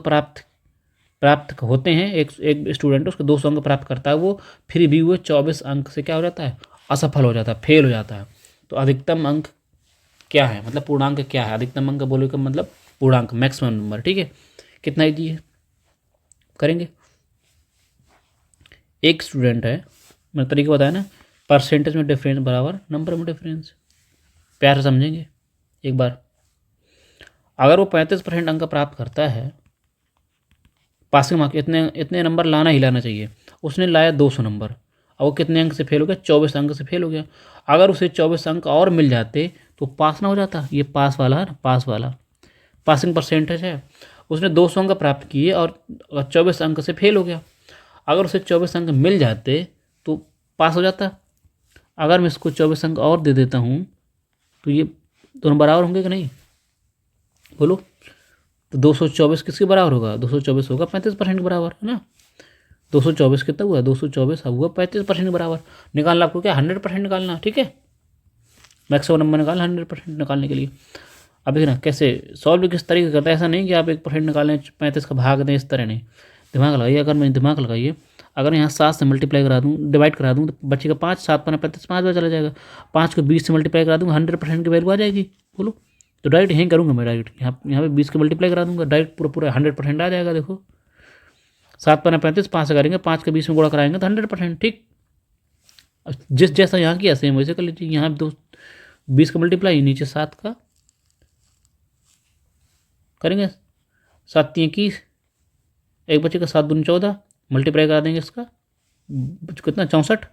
प्राप्त होते हैं, एक स्टूडेंट उसके 200 अंक प्राप्त करता है, वो फिर भी वो 24 अंक से क्या हो जाता है, असफल हो जाता है, फेल हो जाता है। तो अधिकतम अंक क्या है, मतलब पूर्णांक क्या है, अधिकतम अंक बोले का मतलब पूर्णांक, मैक्सिमम नंबर। ठीक है, कितना ईजी है, करेंगे। एक स्टूडेंट है, मैंने तरीका बताया ना, परसेंटेज में डिफरेंस बराबर नंबर में डिफरेंस, प्यार से समझेंगे एक बार। अगर वो 35% अंक प्राप्त करता है, पासिंग मार्क इतने नंबर लाना ही लाना चाहिए, उसने लाया 200 नंबर, और वो कितने अंक से फेल हो गया, 24 अंक से फेल हो गया। अगर उसे 24 अंक और मिल जाते तो पास ना हो जाता, ये पास वाला है ना, पास वाला पासिंग परसेंटेज है। उसने 200 अंक प्राप्त किए और 24 अंक से फेल हो गया, अगर उसे 24 अंक मिल जाते तो पास हो जाता। अगर मैं इसको 24 अंक और दे देता हूँ तो ये दोनों बराबर होंगे कि नहीं, बोलो। तो 224 किसके बराबर होगा, 224 होगा 35% के बराबर, है ना। 224 कितना हुआ, 224 हुआ 35% के बराबर। निकालना आपको क्या, 100% निकालना, ठीक है, मैक्सिमम नंबर निकालना 100% निकालने के लिए। अब देखना कैसे सॉल्व किस तरीके करता है, ऐसा नहीं कि आप 1% निकालें 35 का भाग दें, इस तरह नहीं, दिमाग लगाइए। अगर मैं दिमाग लगाइए, अगर यहाँ 7 से मल्टीप्लाई करा दूँ, डिवाइड करा दूँ, तो बच्चे का 5, 7 पर 35, 5 बार चला जाएगा। 5 को 20 से मल्टीप्लाई करा दूँगा, 100% की वैल्यू आ जाएगी, बोलो। तो डायरेक्ट यहीं करूँगा मैं, डायरेक्ट यहाँ पे 20 को मल्टीप्लाई करा दूँगा, डायरेक्ट पूरा 100% आ जाएगा। देखो 7 पर 35, 5 से करेंगे, 5 के 20 में गुणा कराएंगे तो 100%, ठीक। जिस जैसा यहाँ किया सेम वैसे कर लीजिए, यहाँ 20 का मल्टीप्लाई, नीचे 7 का करेंगे, 7 3 21, एक बच्चे का 7 दूनी 14, मल्टीप्लाई करा देंगे इसका कितना 64,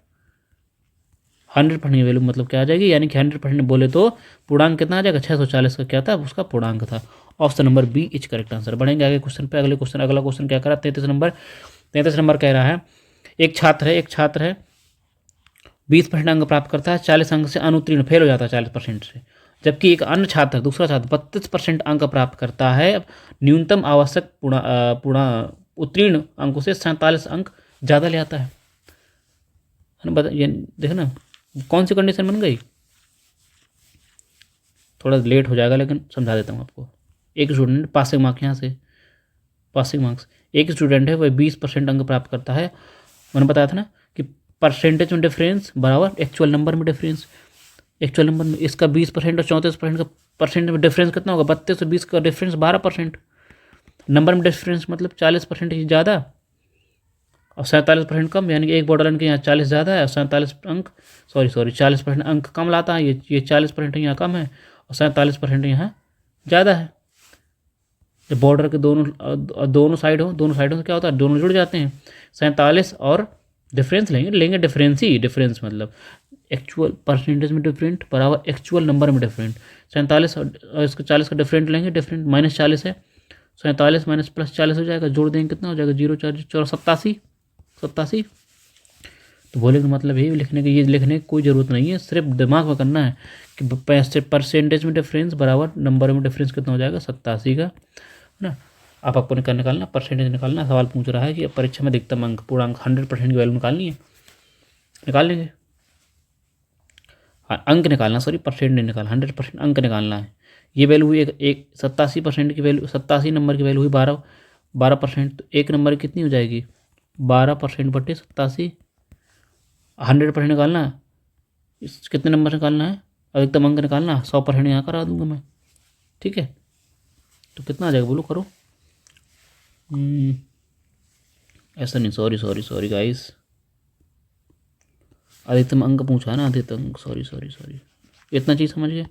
100% की वैल्यू मतलब क्या आ जाएगी, यानी कि 100% बोले तो पूर्णांक कितना आ जाएगा, 640 का क्या था, उसका पूर्णांक था। Option number B is correct answer. बढ़ेंगे आगे क्वेश्चन पे। अगला क्वेश्चन क्या करा, 33 नंबर कह रहा है, एक छात्र है 20% अंक प्राप्त करता है, 40 अंक से अनुत्तीर्ण फेल हो जाता है 40% से, जबकि एक अन्य छात्र, दूसरा छात्र 32% अंक प्राप्त करता है, न्यूनतम आवश्यक पूर्ण उत्तीर्ण अंकों से 47 अंक ज़्यादा ले आता है ना। बता ये देखो ना कौन सी कंडीशन बन गई, थोड़ा लेट हो जाएगा लेकिन समझा देता हूँ आपको। एक स्टूडेंट पासिंग मार्क्स, यहाँ से पासिंग मार्क्स, एक स्टूडेंट है वह 20% अंक प्राप्त करता है। मैंने बताया था ना कि परसेंटेज में डिफरेंस बराबर एक्चुअल नंबर में डिफरेंस। एक्चुअल नंबर में इसका 20% और 34% का परसेंट में डिफरेंस कितना होगा, 32 और 20 का डिफरेंस 12%। नंबर में डिफरेंस मतलब 40% ज़्यादा और 47% कम, यानी कि एक बॉर्डर लाइन के यहाँ 40 ज़्यादा है और 47 अंक 40% अंक कम लाता है। ये 40% यहाँ कम है और 47% यहाँ ज़्यादा है। जब बॉर्डर के दोनों साइडों से क्या होता है, दोनों जुड़ जाते हैं। 47 और डिफरेंस लेंगे डिफरेंस मतलब एक्चुअल परसेंटेज में डिफरेंट बराबर एक्चुअल नंबर में डिफरेंट। 47 और इसका 40 का डिफरेंट लेंगे, डिफरेंट -40 है, 47 माइनस प्लस 40 हो जाएगा, जोड़ देंगे कितना हो जाएगा, 0 4 87। तो बोले का मतलब ये लिखने की कोई ज़रूरत नहीं है, सिर्फ दिमाग में करना है कि परसेंटेज में डिफरेंस बराबर नंबर में डिफरेंस कितना हो जाएगा, 87 का, है ना। आप आपको निकालना परसेंटेज निकालना। सवाल पूछ रहा है कि परीक्षा में अधिकतम अंक पूर्णांक 100% की वैल्यू निकालनी है, निकाल लेंगे। अंक निकालना, परसेंट नहीं निकालना, 100% अंक निकालना है। ये वैल्यू हुई एक 87% की वैल्यू, 87 नंबर की वैल्यू हुई 12%। तो एक नंबर की कितनी हो जाएगी, 12% बटे 87। 100% निकालना है, इस कितने नंबर निकालना है, अधिकतम अंक निकालना है, 100% यहाँ करा दूंगा मैं, ठीक है। तो कितना आ जाएगा बोलो, करो। ऐसा नहीं, सॉरी गाइस, अधिकतम अंक पूछा है ना, अधिकतम अंक, सॉरी इतना चीज़ समझिए।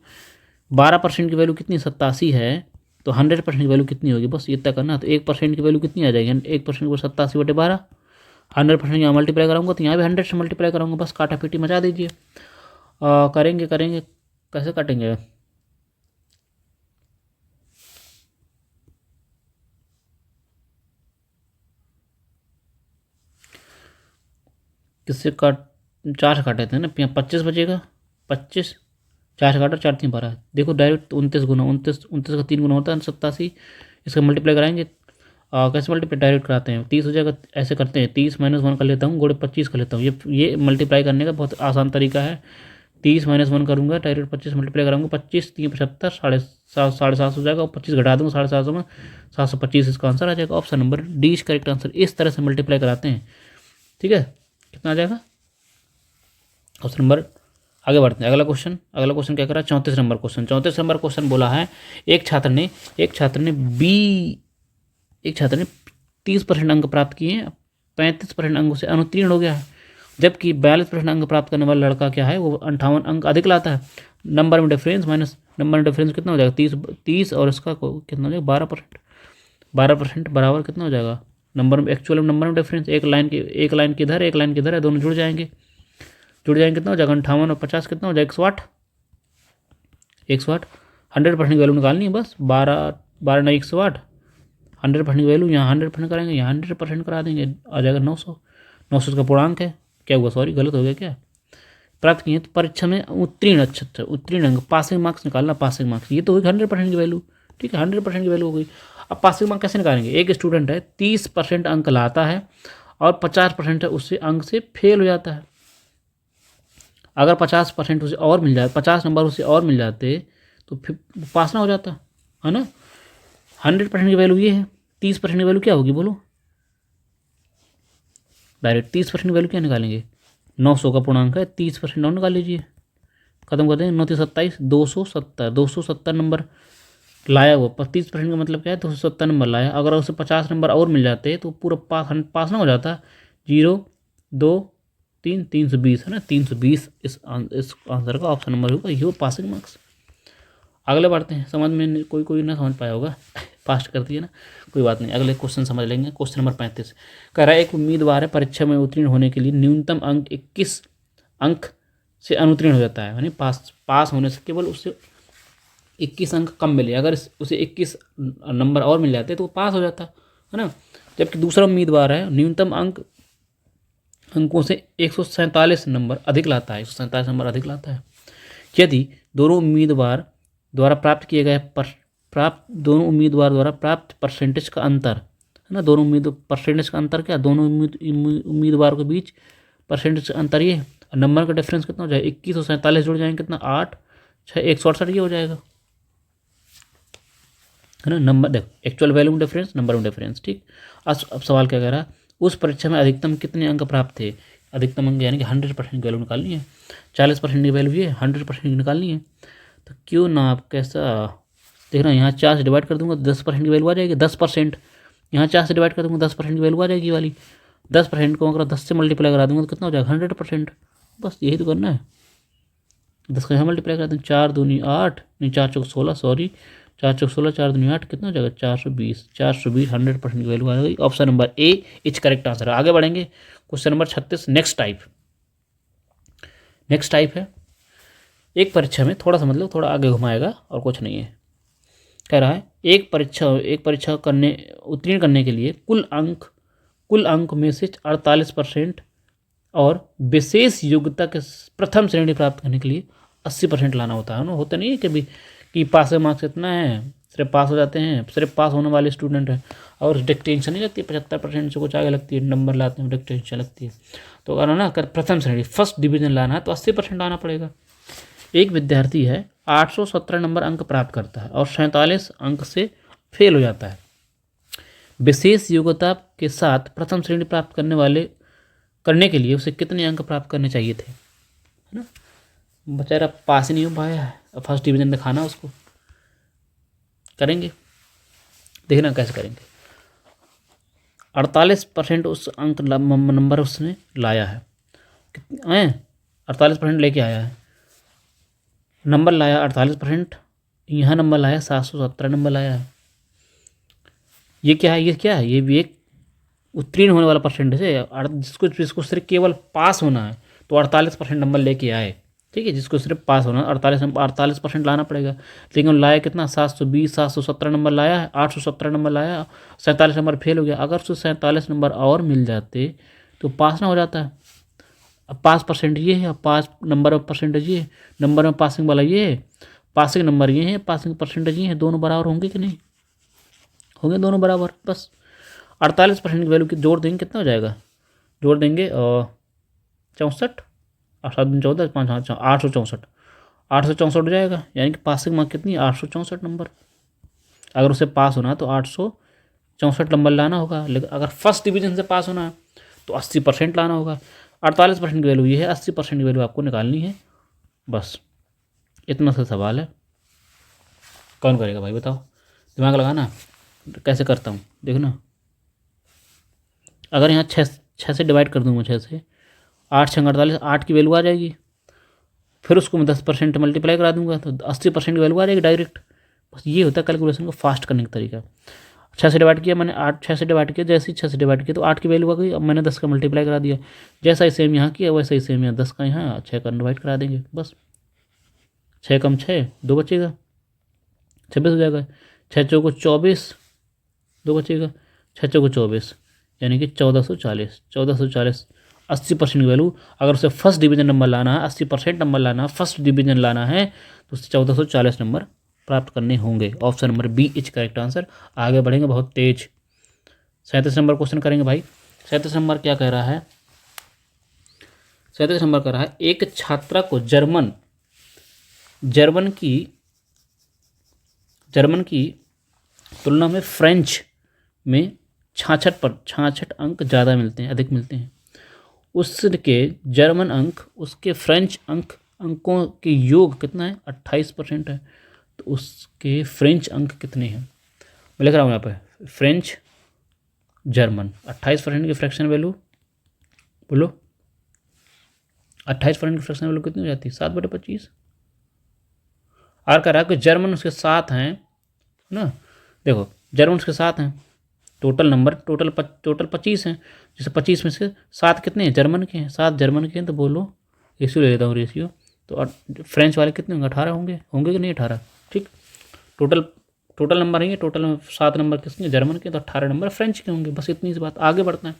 12% की वैल्यू कितनी, 87 है, तो 100% की वैल्यू कितनी होगी, बस इतना करना। तो 1% की वैल्यू कितनी आ जाएगी, 1% को 87 बटे 12। 100% यहाँ मल्टीप्लाई कराऊंगा तो यहाँ भी 100 से मल्टीप्लाई कराऊंगा, बस काटा पीटी मचा दीजिए। करेंगे कैसे काटेंगे, किससे काट, 4 से काटे थे ना, 25 बचेगा, 25, 4 से काटा, 4 3 12। देखो डायरेक्ट 29 गुना 29 का 3 गुना होता है 87। इसका मल्टीप्लाई कराएंगे, कैसे मल्टीप्लाई, डायरेक्ट कराते हैं, 30 हो जाएगा, ऐसे करते हैं, 30 - 1 कर लेता हूँ, गुणे 25 कर लेता हूँ। ये मल्टीप्लाई करने का बहुत आसान तरीका है। 30 - 1 करूँगा, डायरेक्ट 25 मल्टीप्लाई कराऊंगा, 25 3 75, 750 हो जाएगा और 25 घटा दूँगा 750 में, 725 इसका आंसर आ जाएगा। Option number D is correct answer. इस तरह से मल्टीप्लाई कराते हैं, ठीक है। कितना आ जाएगा ऑप्शन नंबर। आगे बढ़ते हैं, अगला क्वेश्चन क्या करा, 34 नंबर क्वेश्चन बोला है, एक छात्र ने 30% अंक प्राप्त किए हैं, 35% अंकों से अनुत्तीर्ण हो गया है, जबकि 42% अंक प्राप्त करने वाला लड़का क्या है, वो 58 अंक अधिक लाता है। नंबर में डिफरेंस माइनस नंबर में डिफरेंस कितना हो जाएगा, 30 और इसका कितना हो जाएगा, 12% बराबर कितना हो जाएगा, नंबर में एक्चुअल नंबर में डिफरेंस, एक लाइन की इधर है, दोनों जुड़ जाएंगे कितना हो जाएगा, 58 और 50 कितना हो जाएगा, 108। 100% की वैल्यू निकालनी है बस, 12 9 108। 100% की वैल्यू यहाँ 100% कराएंगे, यहाँ 100% करा देंगे, आ जाएगा 900 का पूर्णांक है, क्या हुआ, सॉरी गलत हो गया क्या, प्राप्त किए तो परीक्षा में उत्तीर्ण, अच्छा उत्तीर्ण अंक, पासिंग मार्क्स निकालना, पासिंग मार्क्स, ये तो हुई 100% की वैल्यू, ठीक है, 100% की वैल्यू हो गई। अब पासिंग मार्क्स कैसे निकालेंगे, एक स्टूडेंट है 30% अंक लाता है और 50% है उससे अंक से फेल हो जाता है। अगर 50% उसे और मिल जाए, 50 नंबर उसे और मिल जाते तो फिर पास ना हो जाता, है ना। 100% की वैल्यू ये है, 30% की वैल्यू क्या होगी बोलो, डायरेक्ट 30% की वैल्यू क्या निकालेंगे, 900 का पूर्णांक है, 30% और निकाल लीजिए, खत्म कर देंगे, 9 27 270 नंबर लाया वो, 30% का मतलब क्या है, 270 नंबर लाया। अगर उसे 50 नंबर और मिल जाते तो पूरा पास ना हो जाता। 0 2 3 320 है ना, 320 इस आंसर का ऑप्शन नंबर होगा, ये पासिंग मार्क्स। अगले बढ़ते हैं, समझ में कोई ना समझ पाया होगा, फास्ट कर दिए ना, कोई बात नहीं, अगले क्वेश्चन समझ लेंगे। क्वेश्चन नंबर 35 कह रहा है, एक उम्मीदवार है परीक्षा में उत्तीर्ण होने के लिए न्यूनतम अंक 21 अंक से अनुत्तीर्ण हो जाता है, यानी पास होने से केवल उससे 21 अंक कम मिले। अगर उसे 21 नंबर और मिल जाते तो वो पास हो जाता है ना। जबकि दूसरा उम्मीदवार है न्यूनतम अंकों से 147 नंबर अधिक लाता है, 147 नंबर अधिक लाता है। यदि दोनों उम्मीदवार द्वारा प्राप्त परसेंटेज का अंतर है ना, परसेंटेज का अंतर क्या, दोनों उम्मीदवार के बीच परसेंटेज का अंतर ये, नंबर का डिफरेंस कितना हो जाएगा, 21 और 47 जुड़ जाएंगे कितना, 8 6 168 ये हो जाएगा, है ना। नंबर देखो, एक्चुअल वैल्यू में डिफरेंस, नंबर में डिफरेंस, ठीक। अब सवाल क्या कह रहा है, उस परीक्षा में अधिकतम कितने अंक प्राप्त थे, अधिकतम अंक यानी कि 100% की वैल्यू निकालनी है, 40% की वैल्यू ये 100% निकालनी है। तो क्यों ना आप कैसा देखना, यहाँ 4 से डिवाइड कर दूंगा 10% की वैल्यू आ जाएगी, 10%, यहाँ 4 से डिवाइड कर दूंगा 10% की वैल्यू आ जाएगी वाली, 10% को अगर 10 से मल्टीप्लाई करा दूंगा तो कितना हो जाएगा, 100%। बस यही तो करना है, 10 का यहाँ मल्टीप्लाई करा दूँ, 4 दूनी 8, नहीं 4 चौक 16, सॉरी 4 चौक 16, 4 दूनी 8, कितना हो जाएगा, 420, 100% की वैल्यू आ गई। Option number A is correct answer है। आगे बढ़ेंगे, क्वेश्चन नंबर 36, नेक्स्ट टाइप है, एक परीक्षा में थोड़ा सा मतलब थोड़ा आगे घुमाएगा और कुछ नहीं है। कह रहा है एक परीक्षा उत्तीर्ण करने के लिए कुल अंक में से 48% और विशेष योग्यता के प्रथम श्रेणी प्राप्त करने के लिए 80% लाना होता है ना। होता नहीं है कभी कि पास मार्क्स इतना है, सिर्फ पास हो जाते हैं, सिर्फ पास होने वाले स्टूडेंट हैं, और टेंशन नहीं लगती, 75% से कुछ आगे लगती है, नंबर लाते हैं टेंशन लगती है। तो अगर ना अगर प्रथम श्रेणी फर्स्ट डिवीजन लाना है तो 80% लाना पड़ेगा। एक विद्यार्थी है 817 नंबर अंक प्राप्त करता है और 47 अंक से फेल हो जाता है। विशेष योग्यता के साथ प्रथम श्रेणी प्राप्त करने के लिए उसे कितने अंक प्राप्त करने चाहिए थे, है ना। बेचारा पास ही नहीं हो पाया है, फर्स्ट डिवीजन में खाना उसको करेंगे, देखना कैसे करेंगे। 48% उस अंक नंबर उसने लाया है, कितने 48% लेके आया है, नंबर लाया 48%, यहाँ नंबर लाया 717 नंबर लाया है। ये क्या है, ये भी एक उत्तीर्ण होने वाला परसेंटेज है। जिसको सिर्फ केवल पास होना है तो 48% नंबर लेके आए, ठीक है। जिसको सिर्फ पास होना है 48% लाना पड़ेगा, लेकिन लाया कितना, 720 717 नंबर लाया है, 817 नंबर लाया, 47 नंबर फेल हो गया। अगर उसको 47 नंबर और मिल जाते तो पास ना हो जाता है। अब पास परसेंट ये है, अब पास नंबर ऑफ परसेंटेज ये, नंबर में पासिंग वाला ये है, पासिंग नंबर ये है, पासिंग परसेंटेज ये है, दोनों बराबर होंगे कि नहीं होंगे, दोनों बराबर। बस 48% की वैल्यू की जोड़ देंगे, कितना हो जाएगा, जोड़ देंगे 64 और 7 14 5 864 864 हो जाएगा, यानी कि पासिंग मार्क कितनी, 864 नंबर। अगर उसे पास होना है तो 864 नंबर लाना होगा, लेकिन अगर फर्स्ट डिवीजन से पास होना है तो 80% लाना होगा। 48% की वैल्यू ये है, 80% की वैल्यू आपको निकालनी है, बस इतना सा सवाल है। कौन करेगा भाई बताओ, दिमाग लगाना, कैसे करता हूँ देखना। अगर यहाँ 6 से डिवाइड कर दूँगा, 6 से 8 6 48, 8 की वैल्यू आ जाएगी, फिर उसको मैं 10% मल्टीप्लाई करा दूंगा तो 80% की वैल्यू आ जाएगी डायरेक्ट। बस ये होता है कैलकुलेशन को फास्ट करने का तरीका। 6 से डिवाइड किया मैंने, 6 से डिवाइड किया, जैसे ही 6 से डिवाइड किया तो 8 की वैल्यू आ गई, अब मैंने 10 का मल्टीप्लाई करा दिया, जैसा ही सेम यहाँ किया वैसा ही सेम यहाँ 10 का यहाँ 6 का डिवाइड करा देंगे, बस 6 कम 6 2 बचेगा, 26 हो जाएगा, 6 चौको 24 2 बचेगा, 6 चौको 24 यानी कि 1440 80% की वैल्यू। अगर उसे फर्स्ट डिवीजन नंबर लाना है, 80% नंबर लाना है, फर्स्ट डिवीजन लाना है तो उसे 1440 नंबर प्राप्त करने होंगे। Option number B is correct answer. आगे बढ़ेंगे बहुत तेज। 37 नंबर क्वेश्चन करेंगे भाई। 37 नंबर क्या कह रहा है, 37 नंबर कह रहा है एक छात्रा को जर्मन की तुलना में फ्रेंच में 66 अंक ज़्यादा मिलते हैं, अधिक मिलते हैं। उसके जर्मन अंक उसके फ्रेंच अंकों के योग कितना है, 28% है, तो उसके फ्रेंच अंक कितने हैं। मैं लिख रहा हूँ यहाँ पे फ्रेंच जर्मन 28% की फ्रैक्शन वैल्यू, बोलो 28% की फ्रैक्शन वैल्यू कितनी हो जाती है, 7/25। और कह रहा है कि जर्मन उसके साथ हैं ना, देखो जर्मन उसके साथ हैं, टोटल नंबर टोटल 25 हैं, जैसे 25 में से 7 कितने हैं जर्मन के हैं, 7 जर्मन के हैं, तो बोलो रेशियो ले लेता हूँ रेशियो। तो फ्रेंच वाले कितने होंगे, 18 होंगे, होंगे कि नहीं 18, ठीक। टोटल नंबर नहीं है, टोटल में 7 नंबर किसके, जर्मन के, तो 18 नंबर फ्रेंच के होंगे। बस इतनी सी बात, आगे बढ़ते हैं।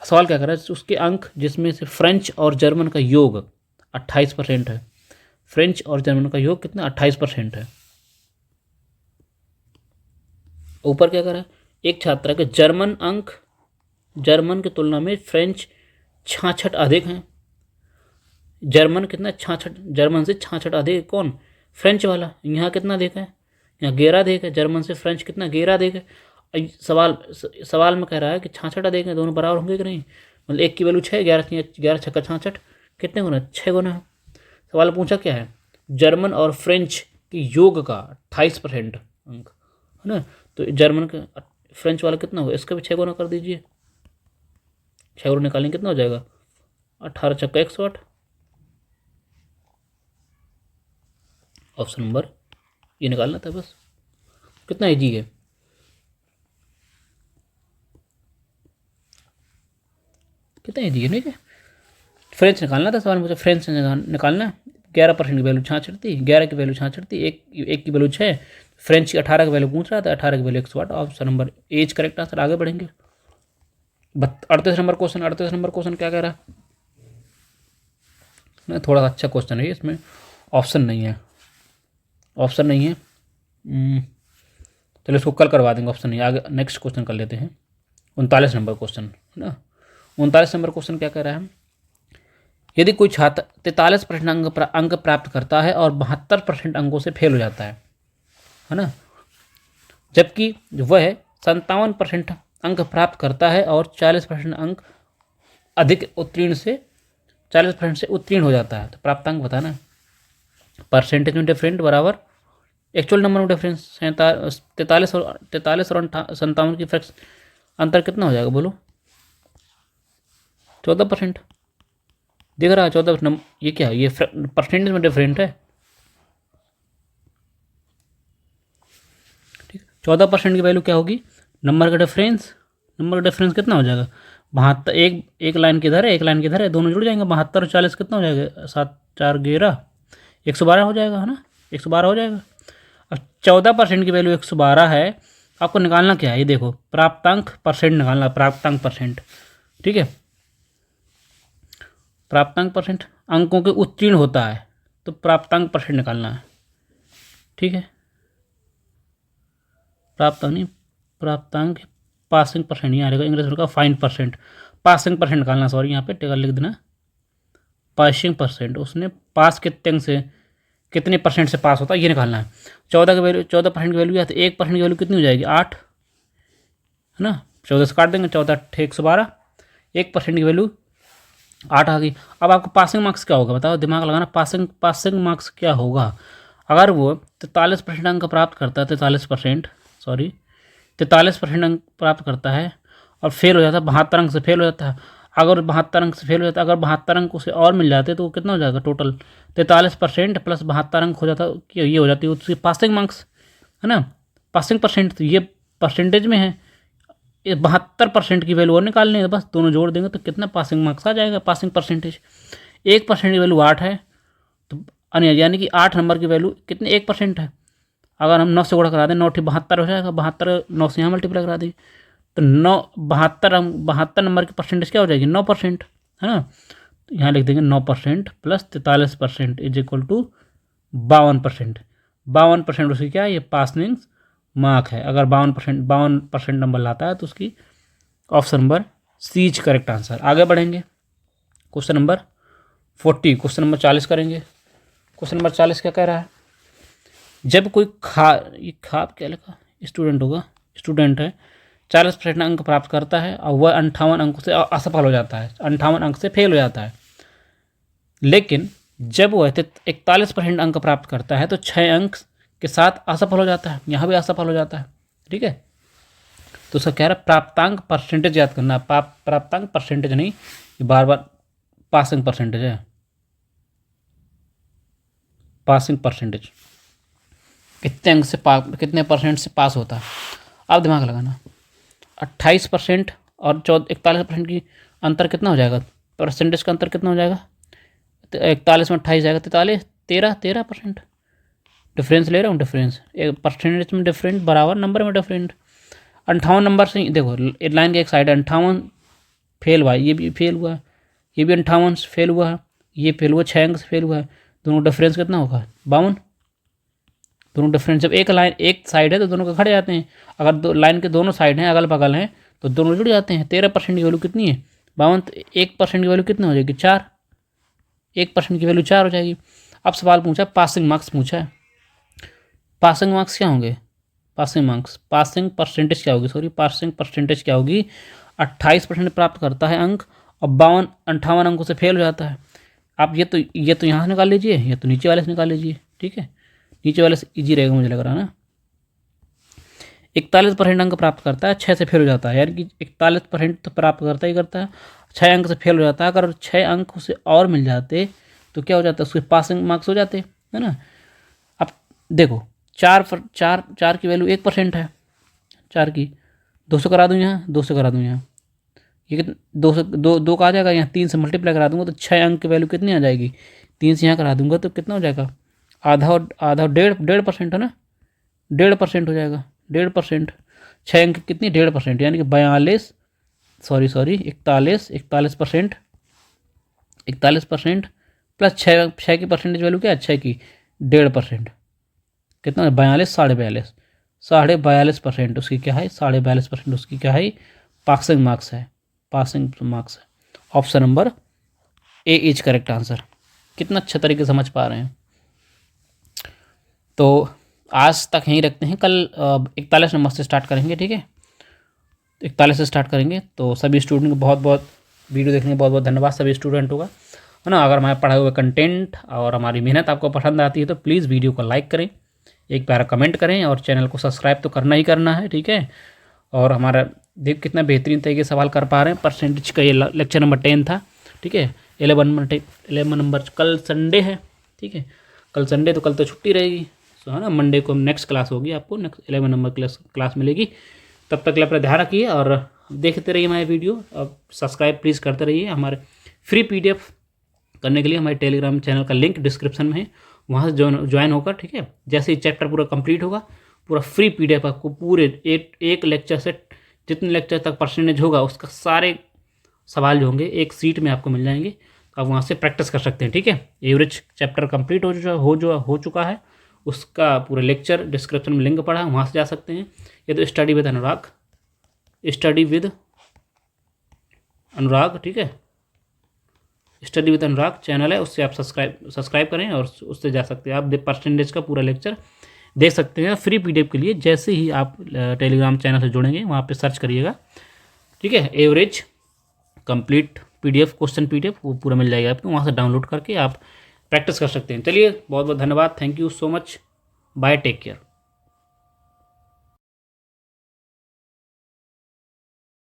सवाल क्या कर रहा है, उसके अंक जिसमें से फ्रेंच और जर्मन का योग 28% है। फ्रेंच और जर्मन का योग कितना, 28% है। ऊपर क्या कर रहा है, एक छात्र के जर्मन अंक जर्मन की तुलना में फ्रेंच 66 अधिक हैं। जर्मन कितना, 66, जर्मन से 66 अधिक कौन, फ्रेंच वाला। यहाँ कितना अधिक है, यहाँ 11 अधिक है। जर्मन से फ्रेंच कितना, 11 अधिक है। सवाल में कह रहा है कि 66 अधिक है, दोनों बराबर होंगे कि नहीं। मतलब एक की वैल्यू 6, 11 छक्का 66, कितने गुना, 6 गुना है। सवाल पूछा क्या है, जर्मन और फ्रेंच के योग का 28% अंक है ना। तो जर्मन का फ्रेंच वाला कितना होगा, इसका भी 6 गुना कर दीजिए। 6 गुना निकालेंगे कितना हो जाएगा, 18 छक्का 108। ऑप्शन नंबर ये निकालना था बस, कितना ईजी है। कितना ईजी है, नहीं है। फ्रेंच निकालना था सवाल मुझे, फ्रेंच निकालना। 11% की वैल्यू 66 थी, 11 की वैल्यू 66 थी, एक की वैल्यू 6, फ्रेंच की 18 की वैल्यू पूछ रहा था, 18 की value 108। Option number A is correct answer. आगे बढ़ेंगे। 38 नंबर क्वेश्चन, 38 नंबर क्वेश्चन क्या कह रहा है, थोड़ा सा अच्छा क्वेश्चन है, इसमें ऑप्शन नहीं है, ऑप्शन नहीं है। चलो इसको कल करवा देंगे, ऑप्शन नहीं। आगे नेक्स्ट क्वेश्चन कर लेते हैं। 39 नंबर क्वेश्चन है ना। 39 नंबर क्वेश्चन क्या कह रहा है, यदि कोई छात्र 43% अंक प्राप्त करता है और 72% अंकों से फेल हो जाता है ना, जबकि वह 57% अंक प्राप्त करता है और 40% अंक अधिक उत्तीर्ण से 40% से उत्तीर्ण हो जाता है, तो प्राप्तांक बताना। परसेंटेज में डिफरेंट बराबर एक्चुअल नंबर में डिफरेंस। 43 और 57 की फ्रैक्स अंतर कितना हो जाएगा बोलो, 14%। दिख रहा है 14 नंबर, ये क्या है, ये परसेंटेज में डिफरेंट है, ठीक। 14% की वैल्यू क्या होगी, नंबर का डिफरेंस। नंबर का डिफरेंस कितना हो जाएगा, 72। एक लाइन किधर है, एक लाइन किधर है, दोनों जुड़ जाएंगे। 72 और 40 कितना हो जाएगा, 7 4 11, 112 हो जाएगा, है ना, 112 हो जाएगा। अब 14% की वैल्यू 112 है, आपको निकालना क्या है, ये देखो प्राप्तांक परसेंट निकालना, प्राप्तांक परसेंट, ठीक है। प्राप्तांक परसेंट अंकों के उत्तीर्ण होता है, तो प्राप्तांक परसेंट निकालना है, ठीक है। प्राप्तांक पासिंग परसेंट यहाँ रहेगा, इंग्लिश का फाइन परसेंट, पासिंग परसेंट निकालना, सॉरी यहाँ पे टेबल लिख देना, पासिंग परसेंट। उसने पास कितने परसेंट से पास होता है ये निकालना है। 14% की वैल्यू या तो 1% की वैल्यू कितनी हो जाएगी, 8 है ना, 14 से काट देंगे, 14 112, 1% की वैल्यू 8 आ गई। अब आपको पासिंग मार्क्स क्या होगा बताओ, दिमाग लगाना। पासिंग मार्क्स क्या होगा, अगर वो 43% अंक प्राप्त करता है, 43% अंक प्राप्त करता है और फेल हो जाता है, 72 अंक से फेल हो जाता है। अगर 72 अंक से फेल हो जाता है, अगर 72 अंक उसे और मिल जाते तो कितना हो जाएगा, टोटल 43% प्लस 72 अंक हो जाता, ये हो जाती है उसकी पासिंग मार्क्स, है ना, पासिंग परसेंट। तो ये परसेंटेज में है, ये 72% की वैल्यू और निकालनी है, बस दोनों जोड़ देंगे तो कितना पासिंग मार्क्स आ जाएगा, पासिंग परसेंटेज। 1% की वैल्यू 8 है, तो यानी कि 8 नंबर की वैल्यू कितने, 1% है। अगर हम 9 से गुणा करा दें, 9 72 हो जाएगा, 72 9 से यहाँ मल्टीप्लाई करा दें तो 72 नंबर की परसेंटेज क्या हो जाएगी, 9%, है ना। तो यहाँ लिख देंगे 9% प्लस 43% इज इक्वल टू 52%। 52% उसकी क्या है, ये पासिंग मार्क है। अगर 52% नंबर लाता है तो उसकी option number C is correct answer. आगे बढ़ेंगे, क्वेश्चन नंबर 40, क्वेश्चन नंबर 40 करेंगे। क्वेश्चन नंबर 40 क्या कह रहा है, जब कोई क्या लिखा, स्टूडेंट होगा, स्टूडेंट है, 40% अंक प्राप्त करता है और वह 58 अंक से असफल हो जाता है, 58 अंक से फेल हो जाता है। लेकिन जब वह 41% अंक प्राप्त करता है तो 6 अंक के साथ असफल हो जाता है, यहाँ भी असफल हो जाता है, ठीक है। तो उसका कह रहा है प्राप्तांक परसेंटेज याद करना, प्राप्तांक परसेंटेज नहीं, ये बार बार पासिंग परसेंटेज है, पासिंग परसेंटेज कितने अंक से कितने परसेंट से पास होता है। अब दिमाग लगाना, 28% और 41% की अंतर कितना हो जाएगा, परसेंटेज का अंतर कितना हो जाएगा, 41 में 28 जाएगा 43, 13% डिफरेंस ले रहा हूँ। डिफरेंस एक परसेंटेज में डिफरेंट बराबर नंबर में डिफरेंट। 58 नंबर से देखो लाइन की एक साइड है 58 फेल हुआ है, ये भी फेल हुआ है, ये भी 58 फेल हुआ है, ये फेल हुआ 6 अंक से फेल हुआ है। दोनों डिफरेंस कितना होगा 52। दोनों डिफरेंस जब एक लाइन एक साइड है तो दोनों के खड़े जाते हैं। अगर दो लाइन के दोनों साइड हैं अगल बगल हैं तो दोनों जुड़ जाते हैं। 13% की वैल्यू कितनी है 52, 1% की वैल्यू कितनी हो जाएगी 4, 1% की वैल्यू 4 हो जाएगी। अब सवाल पूछा पासिंग मार्क्स पूछा है। पासिंग मार्क्स क्या होंगे, पासिंग परसेंटेज क्या होगी, पासिंग परसेंटेज क्या होगी। 28% प्राप्त करता है अंक और 58 अंकों से फेल हो जाता है। आप ये तो यहाँ से निकाल लीजिए, ये तो नीचे वाले से निकाल लीजिए। ठीक है, नीचे वाले से ईजी रहेगा मुझे लग रहा है ना। 41% अंक प्राप्त करता है, 6 से फेल हो जाता है, यानी कि 41% तो प्राप्त करता ही करता है, 6 अंक से फेल हो जाता है। अगर 6 अंक उसे और मिल जाते तो क्या हो जाता है, उसके पासिंग मार्क्स हो जाते, है ना। अब देखो 4 की वैल्यू 1% है, 4 की 200 करा दूँ यहाँ, 200 करा दूँ यहाँ, ये 2 का आ जाएगा। यहाँ 3 से मल्टीप्लाई करा दूंगा तो 6 अंक की वैल्यू कितनी आ जाएगी, 3 से यहाँ करा दूंगा तो कितना हो जाएगा, आधा 1.5% है ना, 1.5% हो जाएगा, 1.5%। 6 अंक कितनी 1.5%, यानी कि 41% 41% प्लस 6 की परसेंटेज वैल्यू क्या है 6 की 1.5%, कितना 42% उसकी क्या है, 42% उसकी क्या है पासिंग मार्क्स है, option number A is correct answer. कितना अच्छा तरीके से समझ पा रहे हैं। तो आज तक यहीं रखते हैं, कल 41 नंबर से स्टार्ट करेंगे। ठीक है, 41 से स्टार्ट करेंगे। तो सभी स्टूडेंट को बहुत बहुत वीडियो देखने के बहुत बहुत धन्यवाद सभी स्टूडेंटों का, है ना। अगर हमारे पढ़ाए हुए कंटेंट और हमारी मेहनत आपको पसंद आती है तो प्लीज़ वीडियो को लाइक करें, एक प्यारा कमेंट करें और चैनल को सब्सक्राइब तो करना ही करना है। ठीक है, और हमारा देख कितना बेहतरीन तरीके से सवाल कर पा रहे हैं। परसेंटेज का ये लेक्चर नंबर 10 था। ठीक है, 11 नंबर कल संडे है। ठीक है, कल संडे तो कल तो छुट्टी रहेगी, तो है ना। मंडे को नेक्स्ट क्लास होगी, आपको नेक्स्ट 11 नंबर क्लास मिलेगी। तब तक अपना ध्यान रखिए और देखते रहिए हमारे वीडियो। अब सब्सक्राइब प्लीज़ करते रहिए। हमारे फ्री PDF करने के लिए हमारे टेलीग्राम चैनल का लिंक डिस्क्रिप्शन में है, वहाँ से ज्वाइन होकर, ठीक है, जैसे ही चैप्टर पूरा कंप्लीट होगा पूरा फ्री PDF आपको पूरे एक लेक्चर से जितने लेक्चर तक परसेंटेज होगा उसका सारे सवाल जो होंगे एक सीट में आपको मिल जाएंगे। तो आप वहाँ से प्रैक्टिस कर सकते हैं। ठीक है, एवरेज चैप्टर कंप्लीट हो चुका है, उसका पूरा लेक्चर डिस्क्रिप्शन में लिंक पड़ा है, वहाँ से जा सकते हैं। ये तो स्टडी विद अनुराग, ठीक है, स्टडी विद अनुराग चैनल है, उससे आप सब्सक्राइब करें और उससे जा सकते हैं। आप परसेंटेज का पूरा लेक्चर देख सकते हैं फ्री PDF के लिए। जैसे ही आप टेलीग्राम चैनल से जुड़ेंगे वहाँ पे सर्च करिएगा, ठीक है, average complete PDF question PDF वो पूरा मिल जाएगा आपको, वहाँ से डाउनलोड करके आप प्रैक्टिस कर सकते हैं। चलिए बहुत बहुत धन्यवाद, thank you so much, bye, take care.